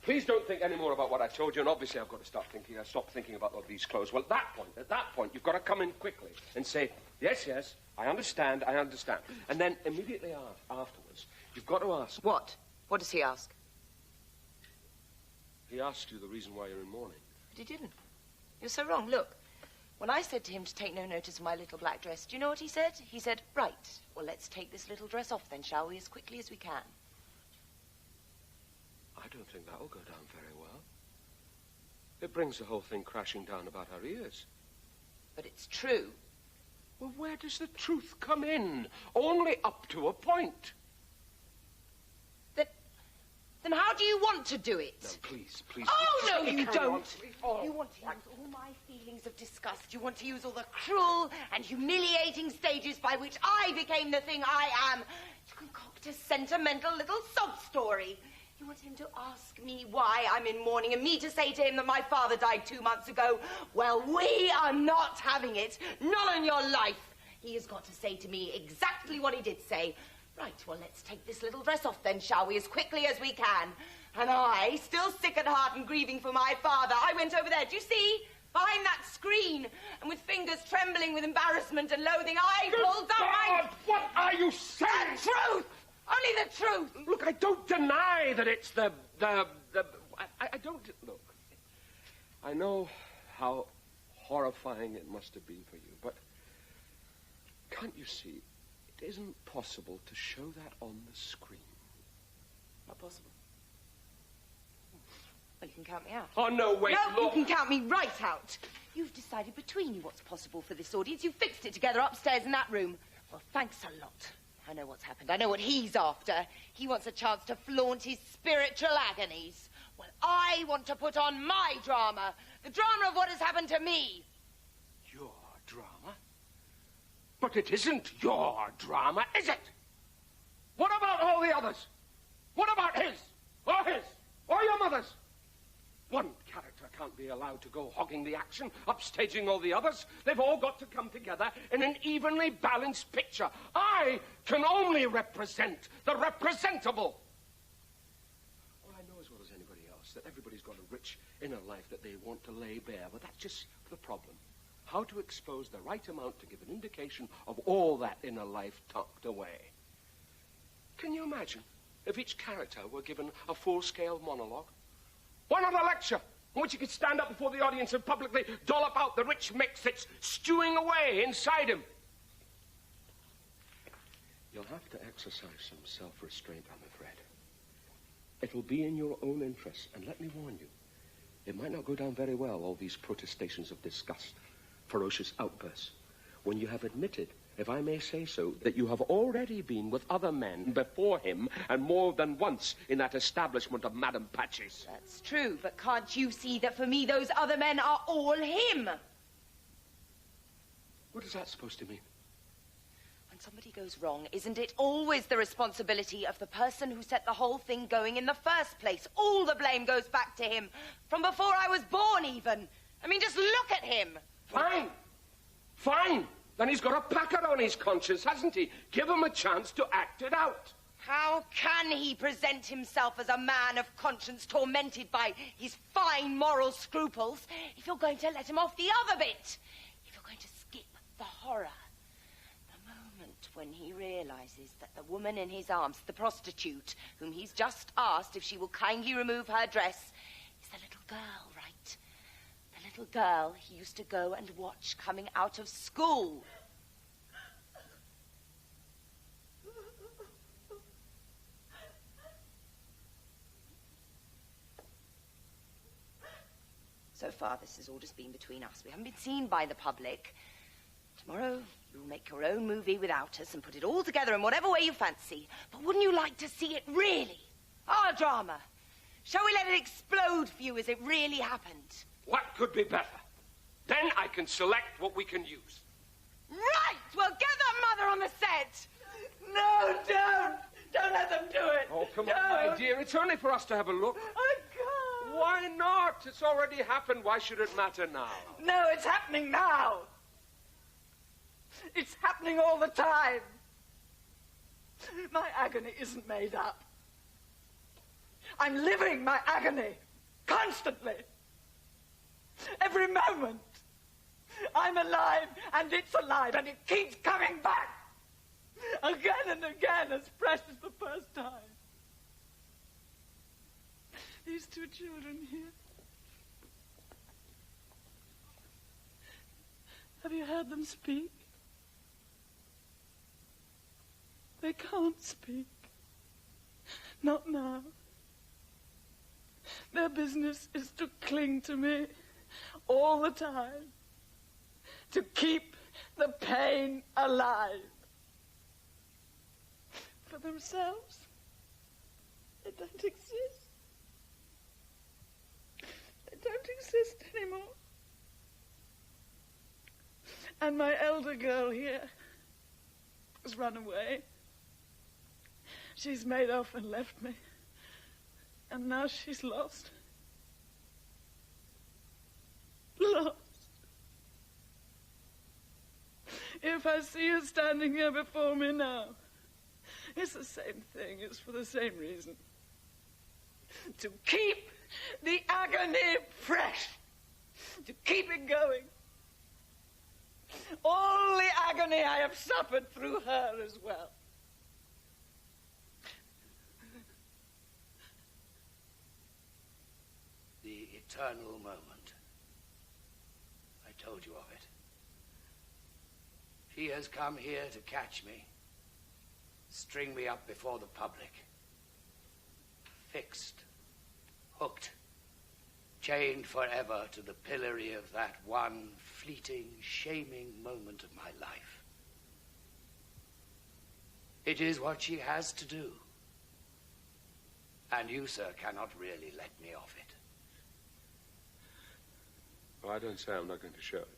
please don't think any more about what I told you, and obviously I've got to stop thinking about all these clothes. Well, at that point, you've got to come in quickly and say, yes, I understand. And then immediately afterwards, you've got to ask... What? What does he ask? He asked you the reason why you're in mourning. But he didn't. You're so wrong. Look, when I said to him to take no notice of my little black dress, do you know what he said? He said, right, well, let's take this little dress off then, shall we, as quickly as we can. I don't think that will go down very well. It brings the whole thing crashing down about our ears. But it's true. Well, where does the truth come in? Only up to a point. Then how do you want to do it? No, please. Oh, no, you don't. You want to use all my feelings of disgust. You want to use all the cruel and humiliating stages by which I became the thing I am to concoct a sentimental little sob story. You want him to ask me why I'm in mourning and me to say to him that my father died 2 months ago. Well, we are not having it. Not in your life. He has got to say to me exactly what he did say. Right, well, let's take this little dress off then, shall we, as quickly as we can. And I, still sick at heart and grieving for my father, I went over there, do you see? Behind that screen, and with fingers trembling with embarrassment and loathing, I pulled up my... What are you saying? The truth! Only the truth! Look, I don't deny that it's I don't... Look, I know how horrifying it must have been for you, but can't you see... It isn't possible to show that on the screen. Not possible. Well, you can count me out. Oh, no, wait, no, look. You can count me right out. You've decided between you what's possible for this audience. You fixed it together upstairs in that room. Well, thanks a lot. I know what's happened. I know what he's after. He wants a chance to flaunt his spiritual agonies. Well, I want to put on my drama. The drama of what has happened to me. Your drama? But it isn't your drama, is it? What about all the others? What about his? Or your mother's? One character can't be allowed to go hogging the action, upstaging all the others. They've all got to come together in an evenly balanced picture. I can only represent the representable. Well, I know as well as anybody else that everybody's got a rich inner life that they want to lay bare, but that's just the problem. How to expose the right amount to give an indication of all that inner life tucked away. Can you imagine if each character were given a full-scale monologue? Why not a lecture in which he could stand up before the audience and publicly dollop out the rich mix that's stewing away inside him? You'll have to exercise some self-restraint, I'm afraid. It'll be in your own interest, and let me warn you, it might not go down very well, all these protestations of disgust. Ferocious outbursts, when you have admitted, if I may say so, that you have already been with other men before him, and more than once in that establishment of Madame Patch's. That's true, but can't you see that for me those other men are all him? What is that supposed to mean? When somebody goes wrong, isn't it always the responsibility of the person who set the whole thing going in the first place? All the blame goes back to him, from before I was born even. I mean, just look at him. Fine. Then he's got a packet on his conscience, hasn't he? Give him a chance to act it out. How can he present himself as a man of conscience tormented by his fine moral scruples if you're going to let him off the other bit? If you're going to skip the horror. The moment when he realizes that the woman in his arms, the prostitute, whom he's just asked if she will kindly remove her dress, is the little girl, right? The little girl he used to go and watch coming out of school. So far, this has all just been between us. We haven't been seen by the public. Tomorrow, you'll make your own movie without us and put it all together in whatever way you fancy. But wouldn't you like to see it really? Our drama. Shall we let it explode for you as it really happened? What could be better? Then I can select what we can use. Right! Well, get that mother on the set! No, don't! Don't let them do it! Oh, come on, my dear. It's only for us to have a look. I can't! Why not? It's already happened. Why should it matter now? No, it's happening now! It's happening all the time! My agony isn't made up. I'm living my agony. Constantly. Every moment. I'm alive, and it's alive, and it keeps coming back. Again and again, as fresh as the first time. These two children here. Have you heard them speak? They can't speak. Not now. Their business is to cling to me all the time. To keep the pain alive. For themselves, they don't exist. They don't exist anymore. And my elder girl here has run away. She's made off and left me. And now she's lost. Lost. If I see her standing here before me now, it's the same thing. It's for the same reason. To keep the agony fresh. To keep it going. All the agony I have suffered through her as well. The eternal moment. I told you of it. She has come here to catch me. String me up before the public. Fixed. Hooked. Chained forever to the pillory of that one fleeting, shaming moment of my life. It is what she has to do. And you, sir, cannot really let me off it. Well, I don't say I'm not going to show it.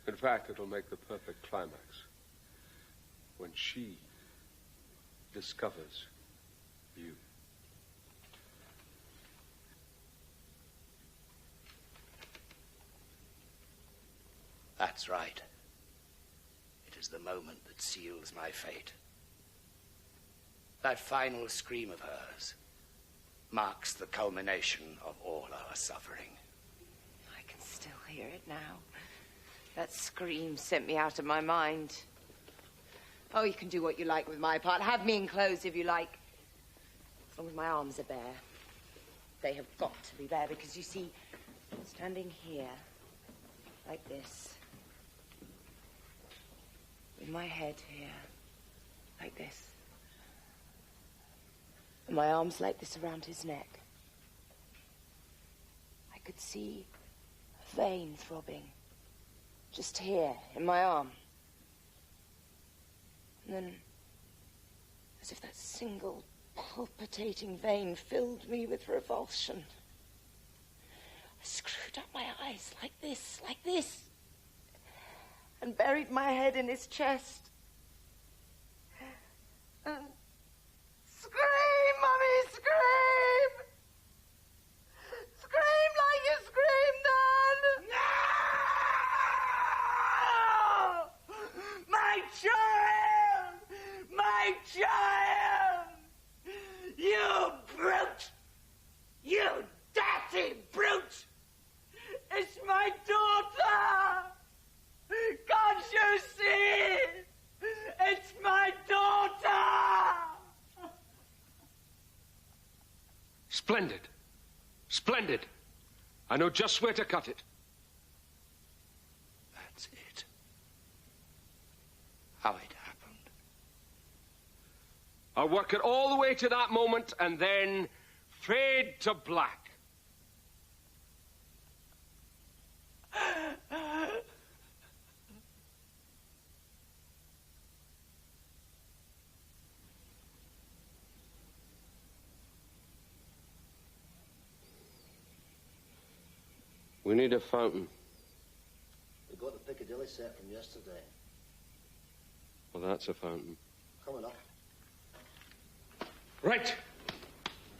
In fact, it'll make the perfect climax. When she discovers you. That's right. It is the moment that seals my fate. That final scream of hers marks the culmination of all our suffering. I can still hear it now. That scream sent me out of my mind. Oh, you can do what you like with my part. Have me enclosed if you like. As long as my arms are bare. They have got to be bare because, you see, standing here, like this, with my head here, like this, and my arms like this around his neck, I could see a vein throbbing, just here, in my arm. And then, as if that single palpitating vein filled me with revulsion, I screwed up my eyes like this, and buried my head in his chest. And scream, Mummy, scream! Scream like you screamed then! No! My child! My child! You brute! You dirty brute! It's my daughter! Can't you see? It's my daughter! Splendid. Splendid. I know just where to cut it. That's it. How it happened. I'll work it all the way to that moment and then fade to black. We need a fountain. We got the Piccadilly set from yesterday. Well, that's a fountain. Coming up. Right.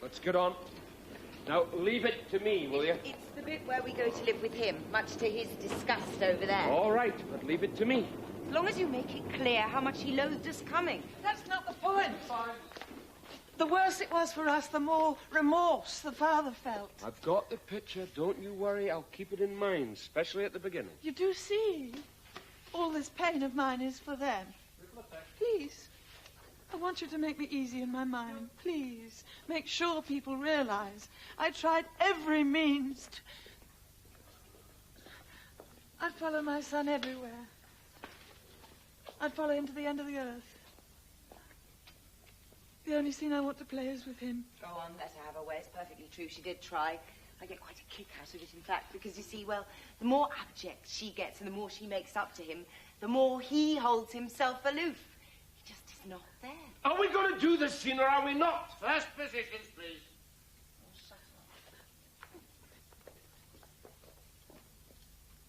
Let's get on. Now, leave it to me, will you? It's the bit where we go to live with him, much to his disgust over there. All right, but leave it to me. As long as you make it clear how much he loathed us coming. That's not the point. The worse it was for us, the more remorse the father felt. I've got the picture. Don't you worry. I'll keep it in mind, especially at the beginning. You do see? All this pain of mine is for them. Please. I want you to make me easy in my mind. Please. Make sure people realize I tried every means to... I'd follow my son everywhere. I'd follow him to the end of the earth. The only scene I want to play is with him. Go on, let her have her way. It's perfectly true. She did try. I get quite a kick out of it, in fact, because you see, well, the more abject she gets and the more she makes up to him, the more he holds himself aloof. He just is not there. Are we going to do this scene or are we not? First positions, please.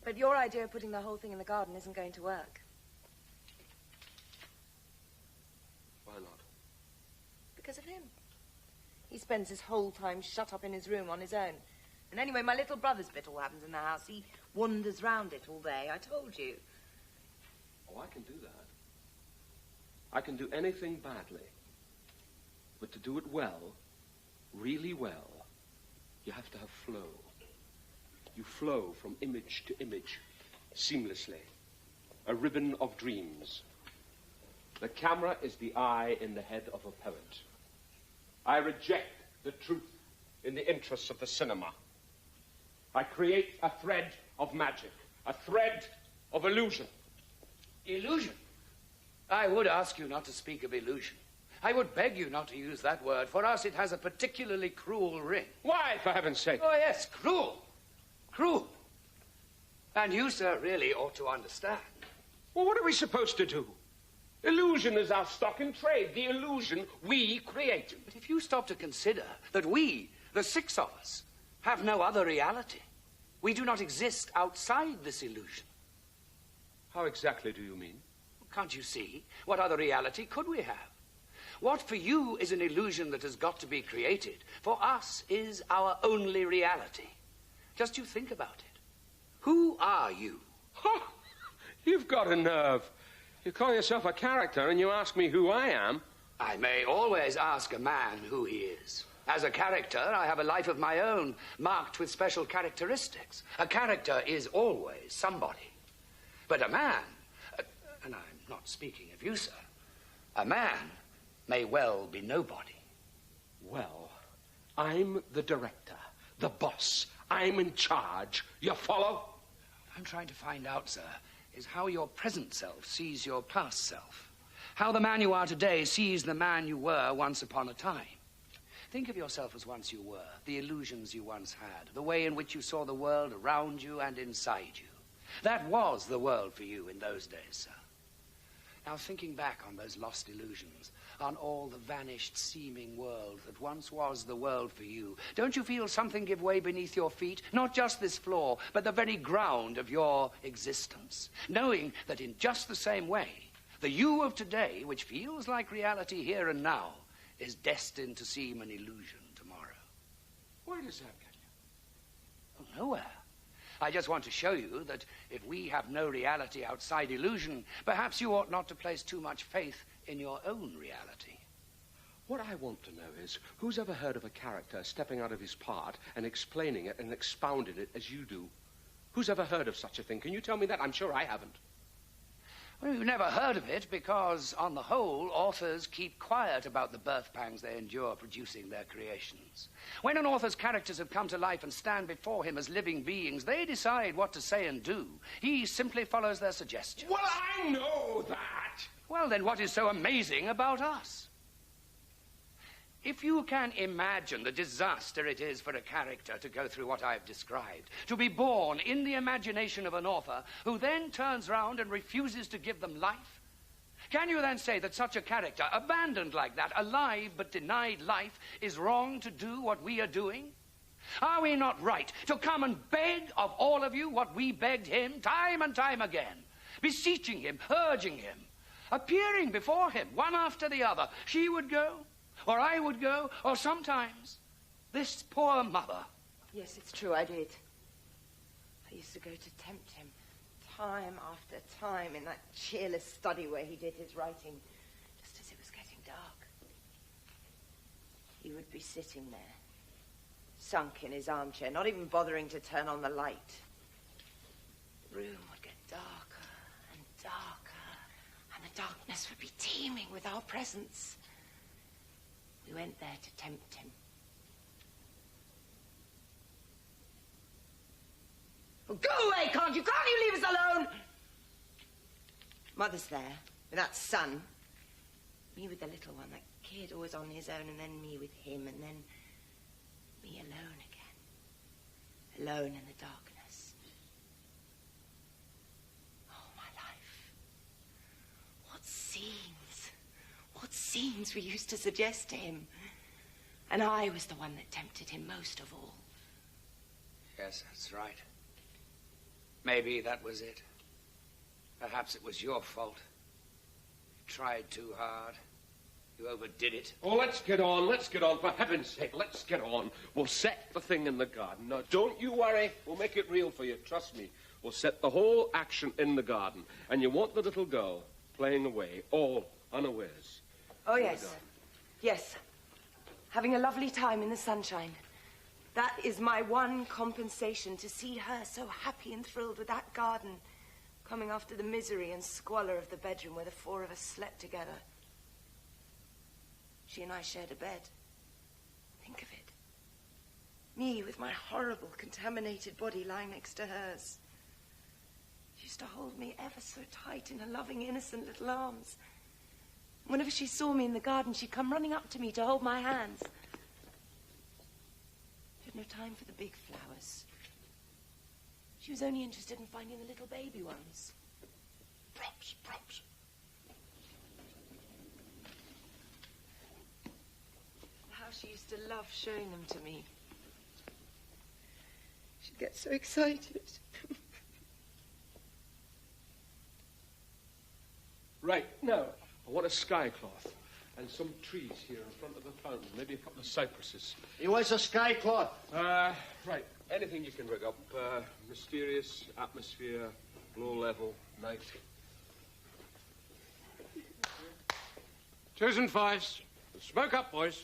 But your idea of putting the whole thing in the garden isn't going to work. Why not? Because of him. He spends his whole time shut up in his room on his own. And anyway, my little brother's bit all happens in the house. He wanders round it all day, I told you. Oh, I can do that. I can do anything badly. But to do it well, really well, you have to have flow. You flow from image to image, seamlessly. A ribbon of dreams. The camera is the eye in the head of a poet. I reject the truth in the interests of the cinema. I create a thread of magic, a thread of illusion. Illusion? I would ask you not to speak of illusion. I would beg you not to use that word. For us, it has a particularly cruel ring. Why, for heaven's sake? Oh, yes, cruel. Cruel. And you, sir, really ought to understand. Well, what are we supposed to do? Illusion is our stock in trade. The illusion we create. But if you stop to consider that we, the six of us, have no other reality, we do not exist outside this illusion. How exactly do you mean? Can't you see? What other reality could we have? What for you is an illusion that has got to be created, for us is our only reality. Just you think about it. Who are you? Huh. You've got a nerve. You call yourself a character and you ask me who I am. I may always ask a man who he is. As a character, I have a life of my own, marked with special characteristics. A character is always somebody. But a man, and I'm not speaking of you, sir, a man may well be nobody. Well, I'm the director, the boss. I'm in charge. You follow? What I'm trying to find out, sir, is how your present self sees your past self. How the man you are today sees the man you were once upon a time. Think of yourself as once you were, the illusions you once had, the way in which you saw the world around you and inside you. That was the world for you in those days, sir. Now, thinking back on those lost illusions, on all the vanished seeming world that once was the world for you, don't you feel something give way beneath your feet? Not just this floor, but the very ground of your existence. Knowing that in just the same way, the you of today, which feels like reality here and now, is destined to seem an illusion tomorrow. Where does that get you? Oh, nowhere. I just want to show you that if we have no reality outside illusion, perhaps you ought not to place too much faith in your own reality. What I want to know is, who's ever heard of a character stepping out of his part and explaining it and expounding it as you do? Who's ever heard of such a thing? Can you tell me that? I'm sure I haven't. Well, you've never heard of it because, on the whole, authors keep quiet about the birth pangs they endure producing their creations. When an author's characters have come to life and stand before him as living beings, they decide what to say and do. He simply follows their suggestions. Well, I know that. Well, then what is so amazing about us? If you can imagine the disaster it is for a character to go through what I've described, to be born in the imagination of an author who then turns round and refuses to give them life, can you then say that such a character, abandoned like that, alive but denied life, is wrong to do what we are doing? Are we not right to come and beg of all of you what we begged him time and time again? Beseeching him, urging him, appearing before him, one after the other. She would go, or I would go, or sometimes this poor mother. Yes, it's true, I did. I used to go to tempt him, time after time, in that cheerless study where he did his writing, just as it was getting dark. He would be sitting there, sunk in his armchair, not even bothering to turn on the light. The room would get darker and darker, and the darkness would be teeming with our presence. We went there to tempt him. Oh, go away, can't you? Can't you leave us alone? Mother's there, with that son. Me with the little one, that kid always on his own, and then me with him, and then me alone again. Alone in the darkness. Oh, my life. What scenes we used to suggest to him. And I was the one that tempted him most of all. Yes, that's right. Maybe that was it. Perhaps it was your fault. You tried too hard. You overdid it. Oh, let's get on, for heaven's sake, let's get on. We'll set the thing in the garden. Now, don't you worry, we'll make it real for you, trust me. We'll set the whole action in the garden. And you want the little girl playing away, all unawares. Oh, yes. Yes. Having a lovely time in the sunshine. That is my one compensation, to see her so happy and thrilled with that garden, coming after the misery and squalor of the bedroom where the four of us slept together. She and I shared a bed. Think of it. Me with my horrible, contaminated body lying next to hers. She used to hold me ever so tight in her loving, innocent little arms. Whenever she saw me in the garden, she'd come running up to me to hold my hands. She had no time for the big flowers. She was only interested in finding the little baby ones. Props. How she used to love showing them to me. She'd get so excited. Right, now, I want a sky cloth and some trees here in front of the fountain, maybe a couple of cypresses. He wants a sky cloth. Right, anything you can rig up. Mysterious, atmosphere, low level, night. 2s and 5s. Smoke up, boys.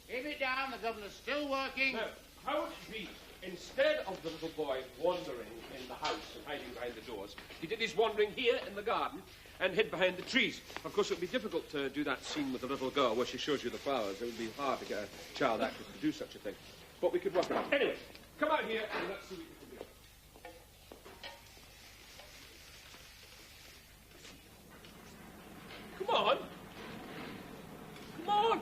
Keep it down, the governor's still working. Now, how would it be, instead of the little boy wandering in the house and hiding behind the doors, he did his wandering here in the garden and hid behind the trees? Of course, it would be difficult to do that scene with the little girl where she shows you the flowers. It would be hard to get a child actor to do such a thing. But we could work it out. Anyway, come out here and let's see what you can do. Come on. Come on.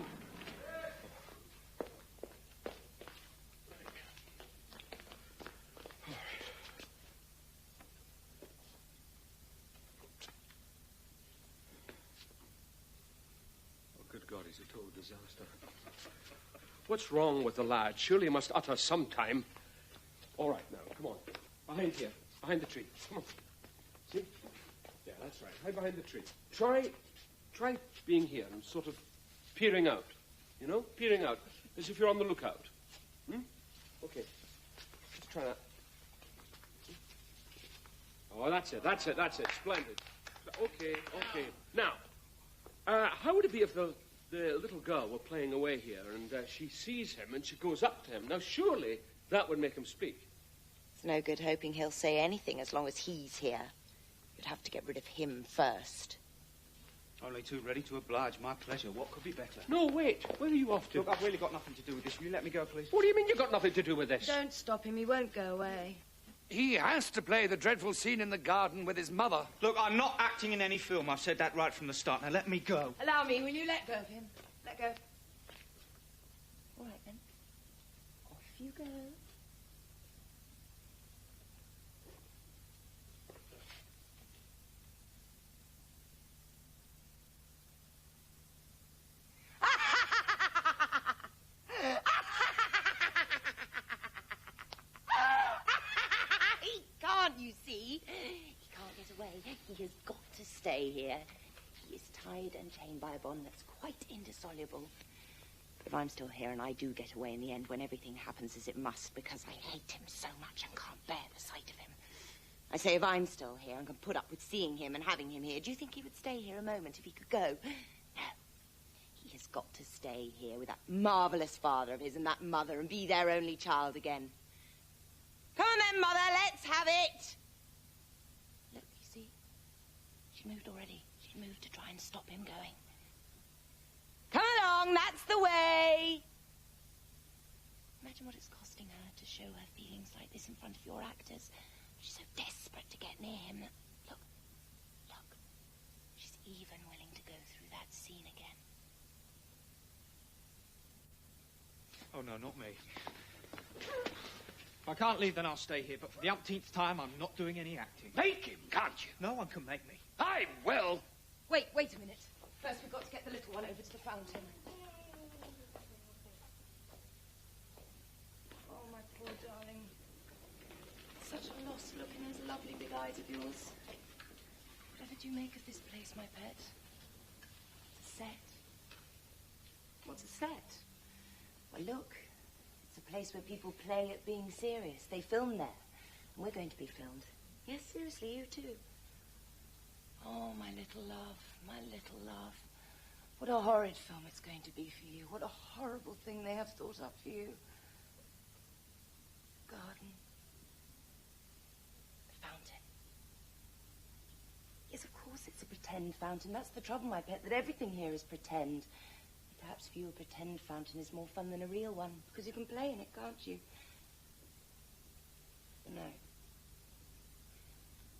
God, he's a total disaster. What's wrong with the lad? Surely he must utter some time. All right, now, come on. Behind here. Behind the tree. Come on. See? Yeah, that's right. Hide behind the tree. Try being here and sort of peering out. You know? Peering out. As if you're on the lookout. Hmm? Okay. Let's try that. Oh, that's it. Splendid. Okay. Now, how would it be if the little girl were playing away here and she sees him and she goes up to him? Now, surely that would make him speak. It's no good hoping he'll say anything as long as he's here. You'd have to get rid of him first. Only too ready to oblige. My pleasure. What could be better? No, wait. Where are you off to? Look, I've really got nothing to do with this. Will you let me go, please? What do you mean you've got nothing to do with this? Don't stop him. He won't go away. He has to play the dreadful scene in the garden with his mother. Look, I'm not acting in any film. I've said that right from the start. Now, let me go. Allow me. Will you let go of him? Let go. All right, then. Off you go. He has got to stay here. He is tied and chained by a bond that's quite indissoluble. If I'm still here and I do get away in the end when everything happens as it must because I hate him so much and can't bear the sight of him. I say if I'm still here and can put up with seeing him and having him here, do you think he would stay here a moment if he could go? No. He has got to stay here with that marvellous father of his and that mother and be their only child again. Come on then, Mother, let's have it. Look, you see? She moved already. She moved to try and stop him going. Come along, that's the way. Imagine what it's costing her to show her feelings like this in front of your actors. She's so desperate to get near him that... Look. She's even willing to go through that scene again. Oh, no, not me. If I can't leave, then I'll stay here. But for the umpteenth time, I'm not doing any acting. Make him, can't you? No one can make me. I will. Wait a minute. First, we've got to get the little one over to the fountain. Oh, my poor darling. Such a loss look in those lovely big eyes of yours. Whatever do you make of this place, my pet? It's a set. What's a set? Well, look. It's a place where people play at being serious. They film there. And we're going to be filmed. Yes, seriously, you too. Oh, my little love, my little love. What a horrid film it's going to be for you. What a horrible thing they have thought up for you. The garden. The fountain. Yes, of course it's a pretend fountain. That's the trouble, my pet, that everything here is pretend. Perhaps for you a pretend fountain is more fun than a real one, because you can play in it, can't you? But no.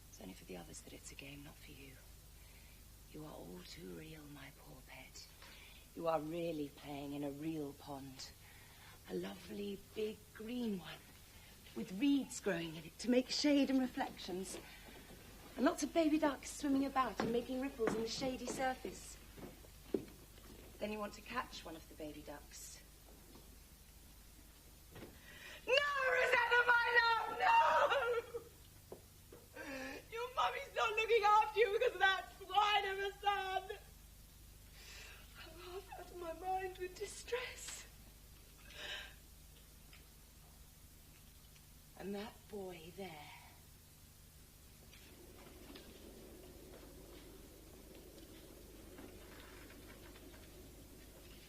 It's only for the others that it's a game, not for you. You are all too real, my poor pet. You are really playing in a real pond. A lovely, big, green one, with reeds growing in it to make shade and reflections. And lots of baby ducks swimming about and making ripples in the shady surface. Then you want to catch one of the baby ducks. No, Rosanna, my love, no! Your mummy's not looking after you because of that swine of a son. I'm half out of my mind with distress. And that boy there.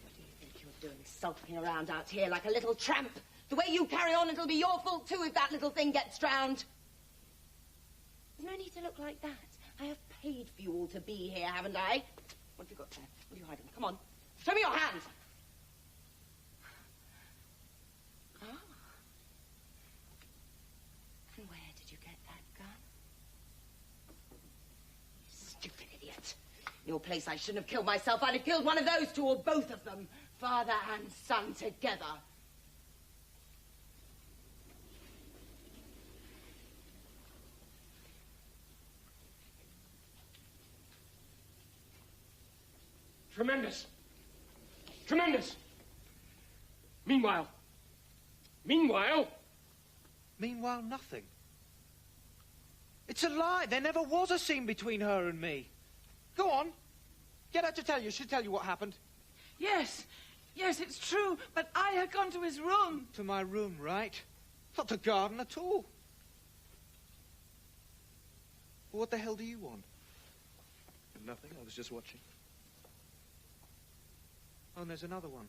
What do you think you're doing, sulking around out here like a little tramp? The way you carry on, it'll be your fault too if that little thing gets drowned. There's no need to look like that. I have paid for you all to be here, haven't I? What have you got there? What are you hiding? Come on. Show me your hands. Ah. And where did you get that gun? You stupid idiot. In your place, I shouldn't have killed myself. I'd have killed one of those two or both of them. Father and son together. Tremendous. Tremendous. Meanwhile, nothing. It's a lie. There never was a scene between her and me. Go on. Get her to tell you. She'll tell you what happened. Yes, it's true, but I had gone to his room. To my room, right? Not the garden at all. Well, what the hell do you want? Nothing. I was just watching. Oh, and there's another one.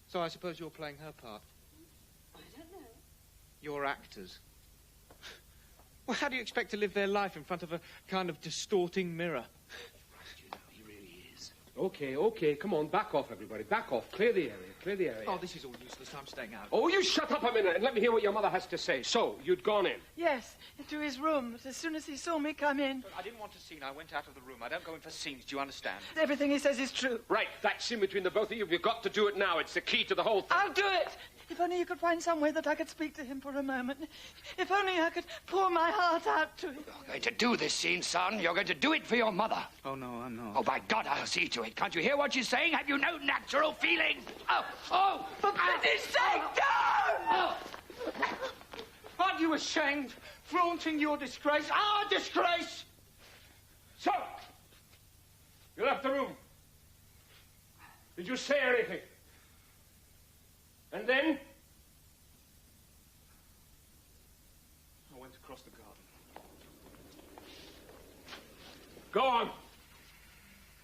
So I suppose you're playing her part. I don't know. You're actors. Well, how do you expect to live their life in front of a kind of distorting mirror? You know, he really is. Okay, come on, back off, everybody. Back off. Clear the area. Oh, this is all useless. I'm staying out. Oh, you shut up a minute and let me hear what your mother has to say. So, you'd gone in? Yes, into his room. But as soon as he saw me come in... I didn't want a scene. I went out of the room. I don't go in for scenes. Do you understand? Everything he says is true. Right, that scene between the both of you, you've got to do it now. It's the key to the whole thing. I'll do it. If only you could find some way that I could speak to him for a moment. If only I could pour my heart out to him. You're going to do this scene, son. You're going to do it for your mother. Oh, no, I'm not. Oh, by God, I'll see to it. Can't you hear what she's saying? Have you no natural feeling? Oh! For pity's sake, don't! What Aren't you ashamed? Flaunting your disgrace. Our disgrace! So, you left the room. Did you say anything? And then? I went across the garden. Go on.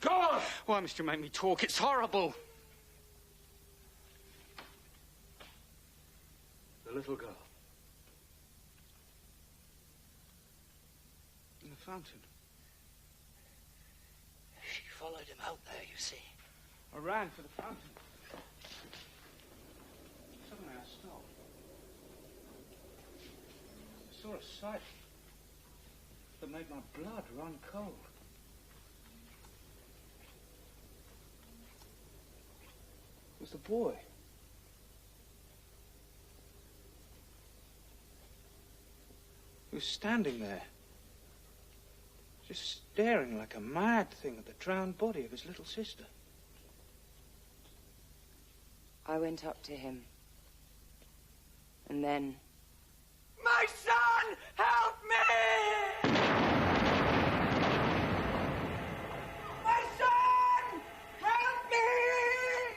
Go on! Why must you make me talk? It's horrible. The little girl. In the fountain. She followed him out there, you see. I ran for the fountain. Suddenly I stopped. I saw a sight that made my blood run cold. It was the boy. He was standing there, just staring like a mad thing at the drowned body of his little sister. I went up to him. And then... My son! Help me! My son! Help me!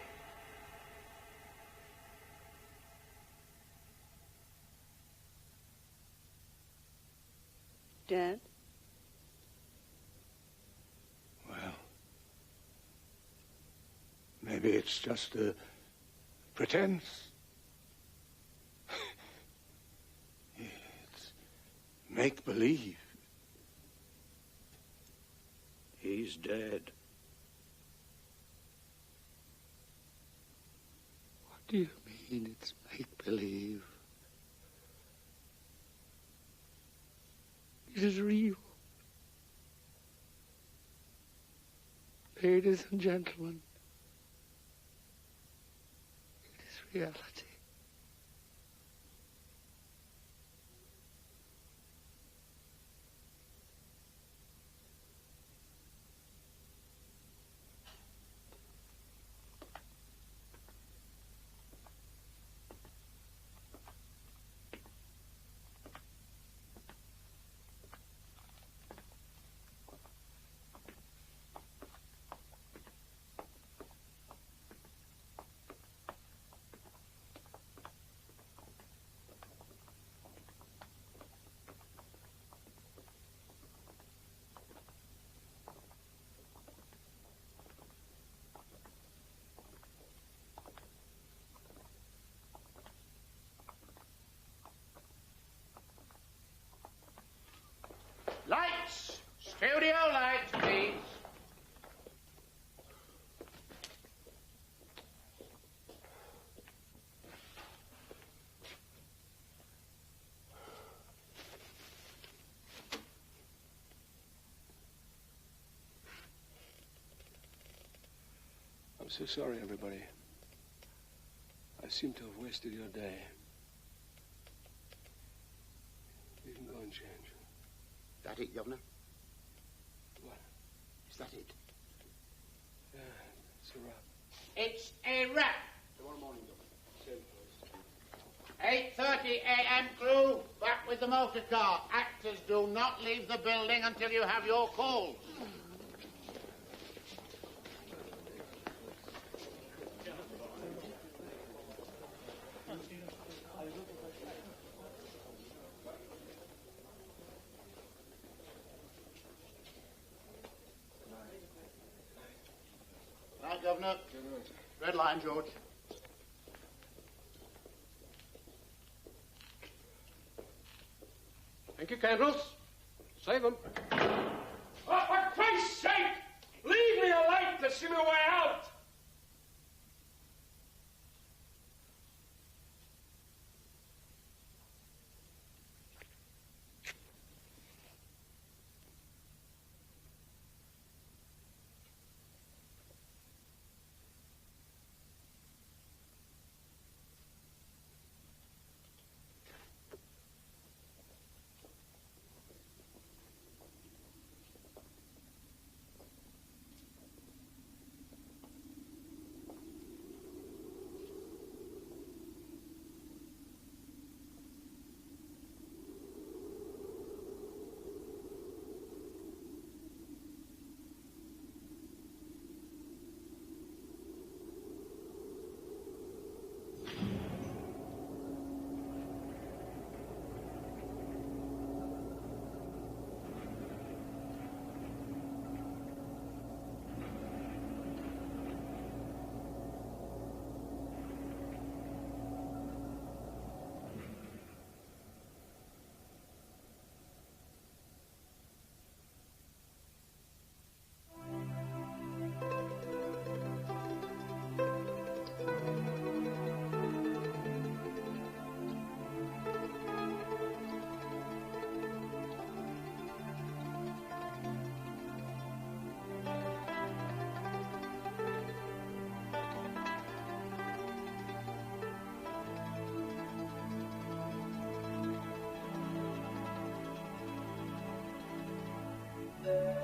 Dad? Well, maybe it's just a pretense. It's make-believe. He's dead. What do you mean it's make-believe? It is real. Ladies and gentlemen, it is reality. Lights! Studio lights, please. I'm so sorry, everybody. I seem to have wasted your day. You can go and change. That it, Governor? What? Is that it? Yeah, it's a wrap. It's a wrap. Tomorrow morning, Governor. 8:30 a.m. crew, back with the motor car. Actors, do not leave the building until you have your calls. Right, Governor. Red line, George. Thank you, candles. Save them. Oh, for Christ's sake! Leave me a light to see my way out! Thank you.